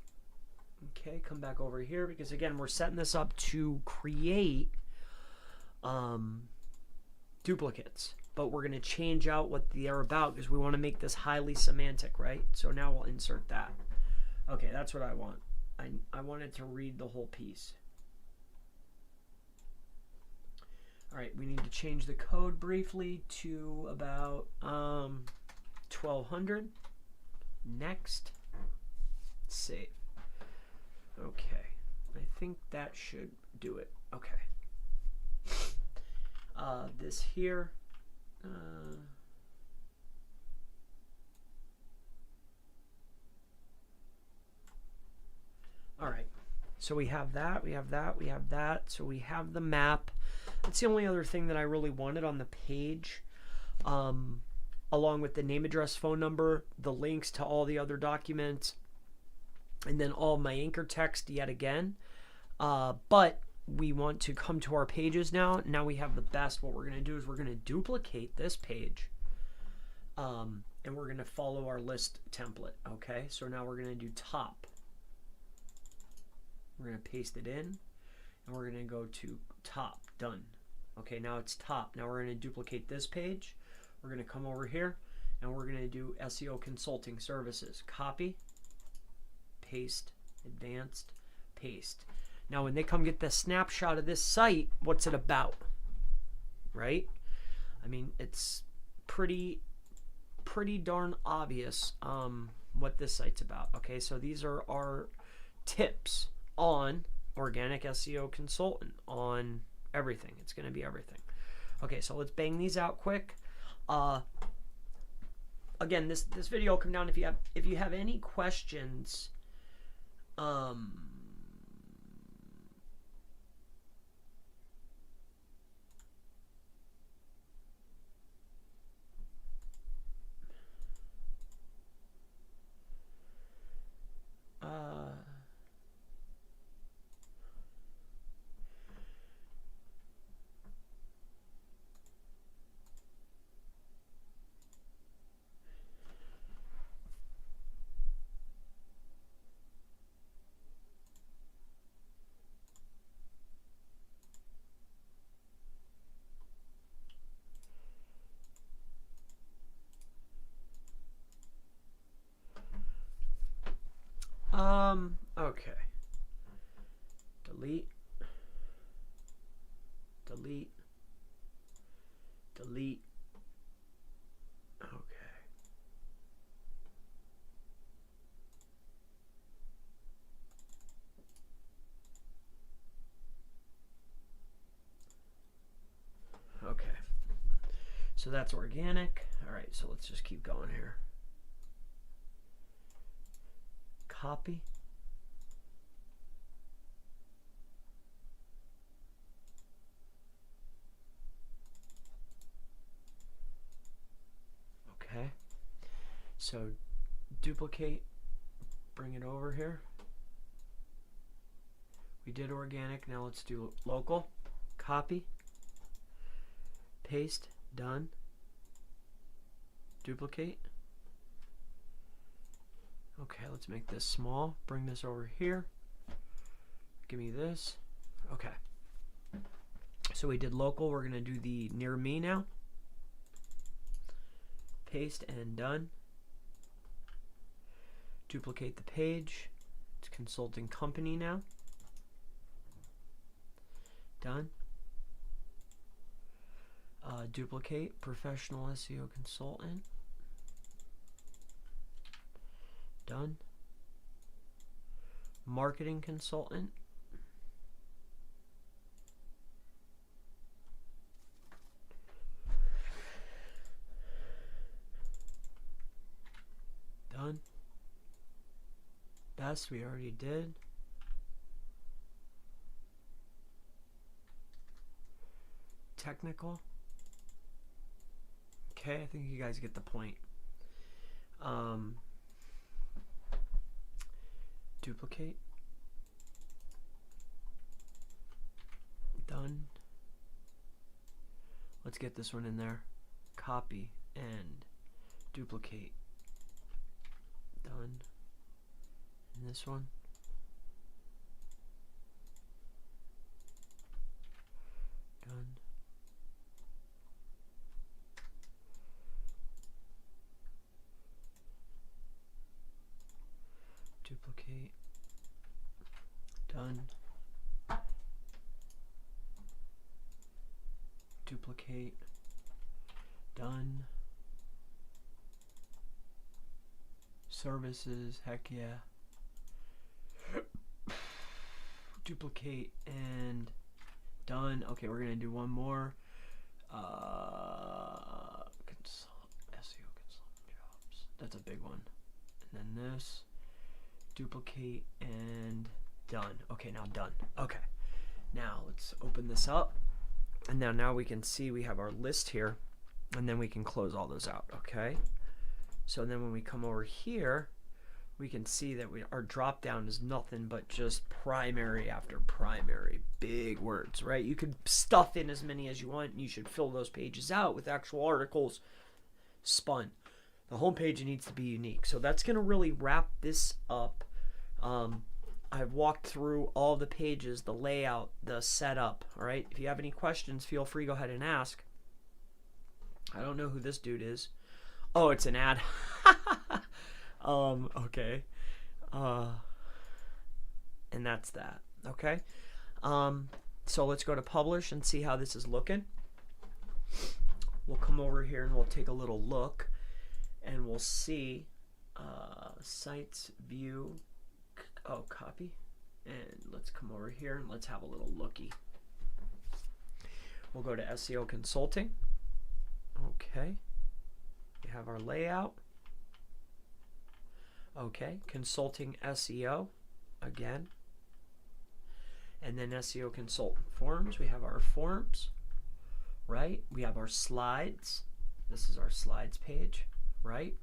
Okay, come back over here because, again, we're setting this up to create duplicates, but we're going to change out what they are about because we want to make this highly semantic, right? So now we'll insert that. Okay, that's what I want. I wanted to read the whole piece. All right, we need to change the code briefly to about 1200. Next. Save. Okay, I think that should do it. Okay. This here, all right, so we have that, we have that, we have that, so we have the map. That's the only other thing that I really wanted on the page. along with the name, address, phone number, the links to all the other documents, and then all my anchor text yet again. But we want to come to our pages now. Now we have the best. What we're going to do is we're going to duplicate this page, and we're going to follow our list template. Okay, so now we're going to do top. We're going to paste it in, and we're going to go to top. Done. Okay, now it's top. Now we're going to duplicate this page. We're going to come over here, and we're going to do SEO consulting services. Copy, paste, advanced, paste. Now when they come get the snapshot of this site, what's it about? Right? I mean, it's pretty darn obvious what this site's about. Okay, so these are our tips on organic SEO consultant, on everything. It's going to be everything. Okay, so let's bang these out quick. Again, this video will come down if you have any questions. Okay. Delete. Delete. Delete. Okay. Okay. So that's organic. All right, so let's just keep going here. Copy. Okay. So duplicate, bring it over here. We did organic, now let's do local. Copy. Paste, done. Duplicate. Okay, let's make this small. Bring this over here. Give me this. Okay. So we did local. We're going to do the near me now. Paste and done. Duplicate the page. It's consulting company now. Done. Duplicate professional SEO consultant. Done. Marketing consultant. Done. Best we already did. Technical. Okay, I think you guys get the point. Duplicate. Done. Let's get this one in there. Copy and duplicate. Done. And this one. Done. Duplicate. Done. Duplicate. Done. Services, heck yeah. Duplicate and done. Okay, we're gonna do one more. SEO consultant jobs. That's a big one. And then this. Duplicate and done. Okay, now done. Okay, now let's open this up, and now we can see we have our list here. And then we can close all those out, okay? So then when we come over here, we can see that our drop down is nothing but just primary after primary. Big words, right? You could stuff in as many as you want, and you should fill those pages out with actual articles spun. The homepage needs to be unique. So that's going to really wrap this up. I've walked through all the pages, the layout, the setup, all right? If you have any questions, feel free to go ahead and ask. I don't know who this dude is. Oh, it's an ad. Okay. And that's that. Okay. So let's go to publish and see how this is looking. We'll come over here and we'll take a little look and we'll see sites, view, copy. And let's come over here and let's have a little looky. We'll go to SEO consulting. Okay. We have our layout. Okay, consulting SEO again. And then SEO consultant forms. We have our forms, right? We have our slides. This is our slides page, right?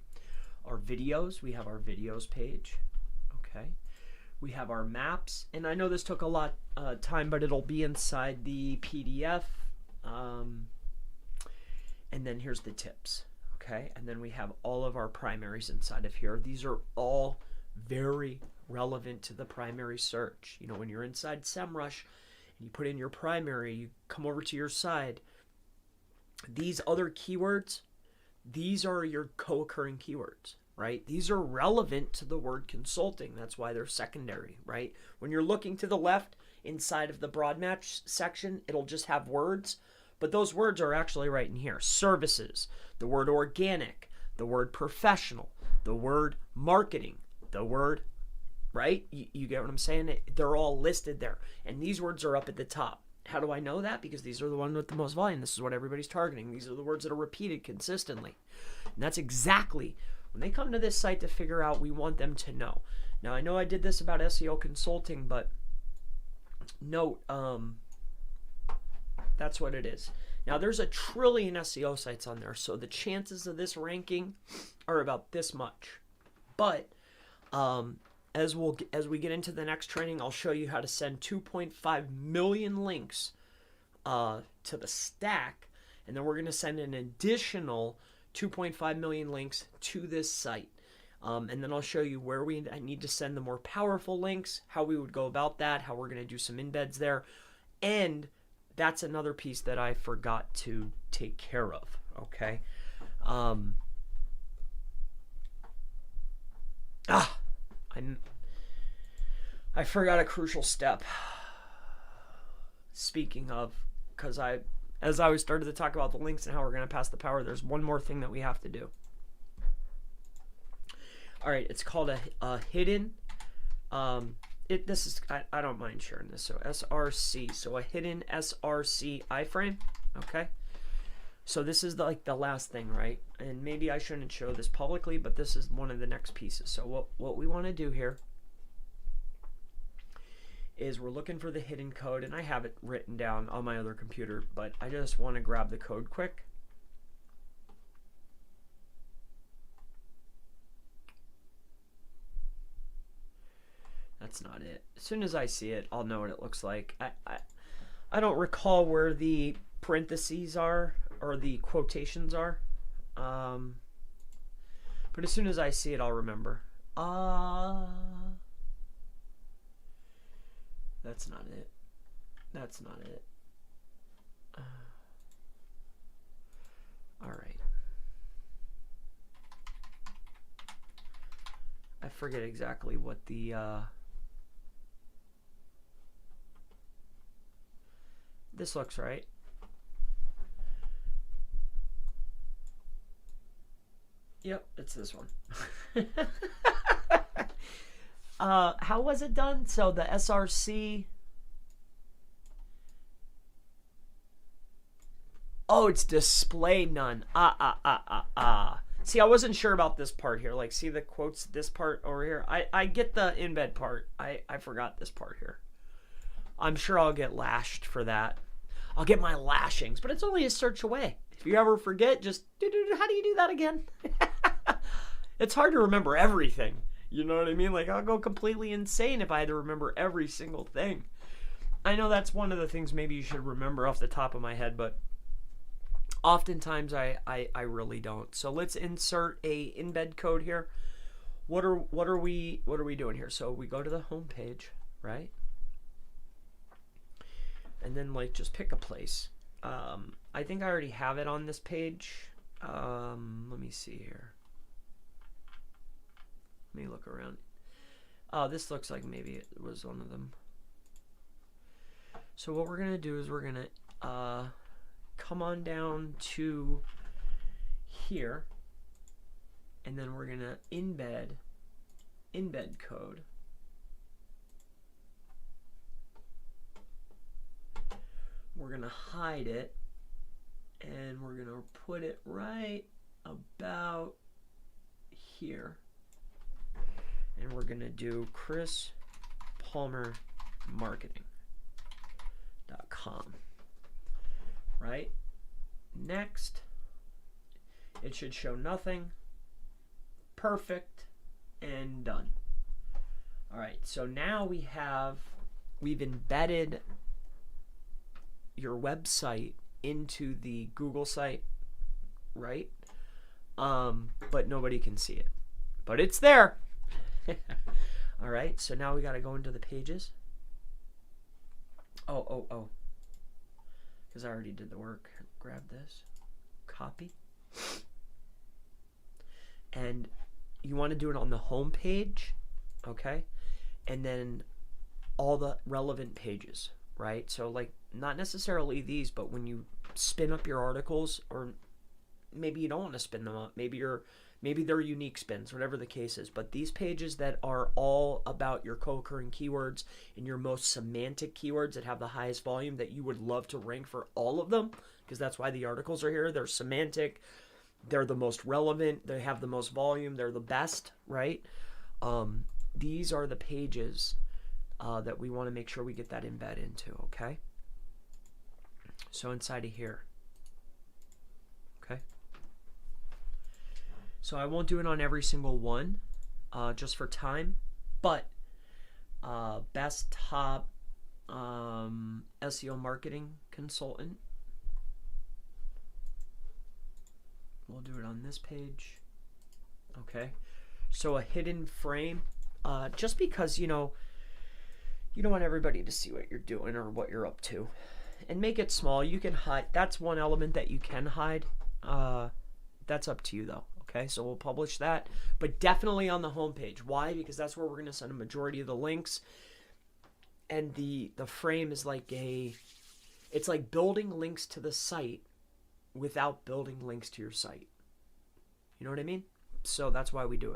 Our videos. We have our videos page. Okay. We have our maps. And I know this took a lot of time, but it'll be inside the PDF. And then here's the tips. Okay, and then we have all of our primaries inside of here. These are all very relevant to the primary search. You know, when you're inside SEMrush and you put in your primary, you come over to your side. These other keywords, these are your co-occurring keywords, right? These are relevant to the word consulting. That's why they're secondary, right? When you're looking to the left inside of the broad match section, it'll just have words. But those words are actually right in here. Services, the word organic, the word professional, the word marketing, the word, right? You get what I'm saying? They're all listed there. And these words are up at the top. How do I know that? Because these are the ones with the most volume. This is what everybody's targeting. These are the words that are repeated consistently. And that's exactly, when they come to this site to figure out, we want them to know. Now, I know I did this about SEO consulting, but note, that's what it is. Now, there's 1 trillion SEO sites on there, so the chances of this ranking are about this much. But as we get into the next training, I'll show you how to send 2.5 million links to the stack, and then we're going to send an additional 2.5 million links to this site. And then I'll show you where I need to send the more powerful links, how we would go about that, how we're going to do some embeds there, and that's another piece that I forgot to take care of, okay? I forgot a crucial step. Speaking of, because as I started to talk about the links and how we're going to pass the power, there's one more thing that we have to do. All right, it's called a hidden, I don't mind sharing this. So SRC, so a hidden SRC iframe. Okay, so this is like the last thing, right? And maybe I shouldn't show this publicly, but this is one of the next pieces. So what we want to do here is we're looking for the hidden code, and I have it written down on my other computer, but I just want to grab the code quick. That's not it. As soon as I see it, I'll know what it looks like. I don't recall where the parentheses are or the quotations are. But as soon as I see it, I'll remember. That's not it. That's not it. All right. I forget exactly what the this looks right. Yep, it's this one. How was it done? So the SRC. Oh, it's display none. See, I wasn't sure about this part here. Like, see the quotes, this part over here? I get the embed part. I forgot this part here. I'm sure I'll get lashed for that. I'll get my lashings, but it's only a search away. If you ever forget, just how do you do that again? It's hard to remember everything. You know what I mean? Like, I'll go completely insane if I had to remember every single thing. I know that's one of the things maybe you should remember off the top of my head, but oftentimes I really don't. So let's insert a embed code here. What are we doing here? So we go to the home page, right? And then like just pick a place. I think I already have it on this page. Let me see here. Let me look around. Oh, this looks like maybe it was one of them. So what we're gonna do is we're gonna come on down to here, and then we're gonna embed code. We're gonna hide it, and we're gonna put it right about here, and we're gonna do Chris Palmer Marketing.com. Right? Next, it should show nothing. Perfect, and done. All right, so now we've embedded your website into the Google site, right? But nobody can see it, but it's there. All right, so now we got to go into the pages. Oh. Because I already did the work. Grab this, copy, and you want to do it on the home page, okay? And then all the relevant pages, right? So like not necessarily these, but when you spin up your articles, or maybe you don't want to spin them up, maybe they're unique spins, whatever the case is, but these pages that are all about your co-occurring keywords and your most semantic keywords that have the highest volume, that you would love to rank for all of them, because that's why the articles are here. They're semantic, they're the most relevant, they have the most volume, they're the best, right? These are the pages that we want to make sure we get that embed into, okay? So inside of here, okay? So I won't do it on every single one, just for time, but best top SEO marketing consultant. We'll do it on this page, okay? So a hidden frame, just because, you know, you don't want everybody to see what you're doing or what you're up to. And make it small. You can hide. That's one element that you can hide. That's up to you, though. Okay, so we'll publish that. But definitely on the homepage. Why? Because that's where we're going to send a majority of the links. And the frame is like it's like building links to the site without building links to your site. You know what I mean? So that's why we do it.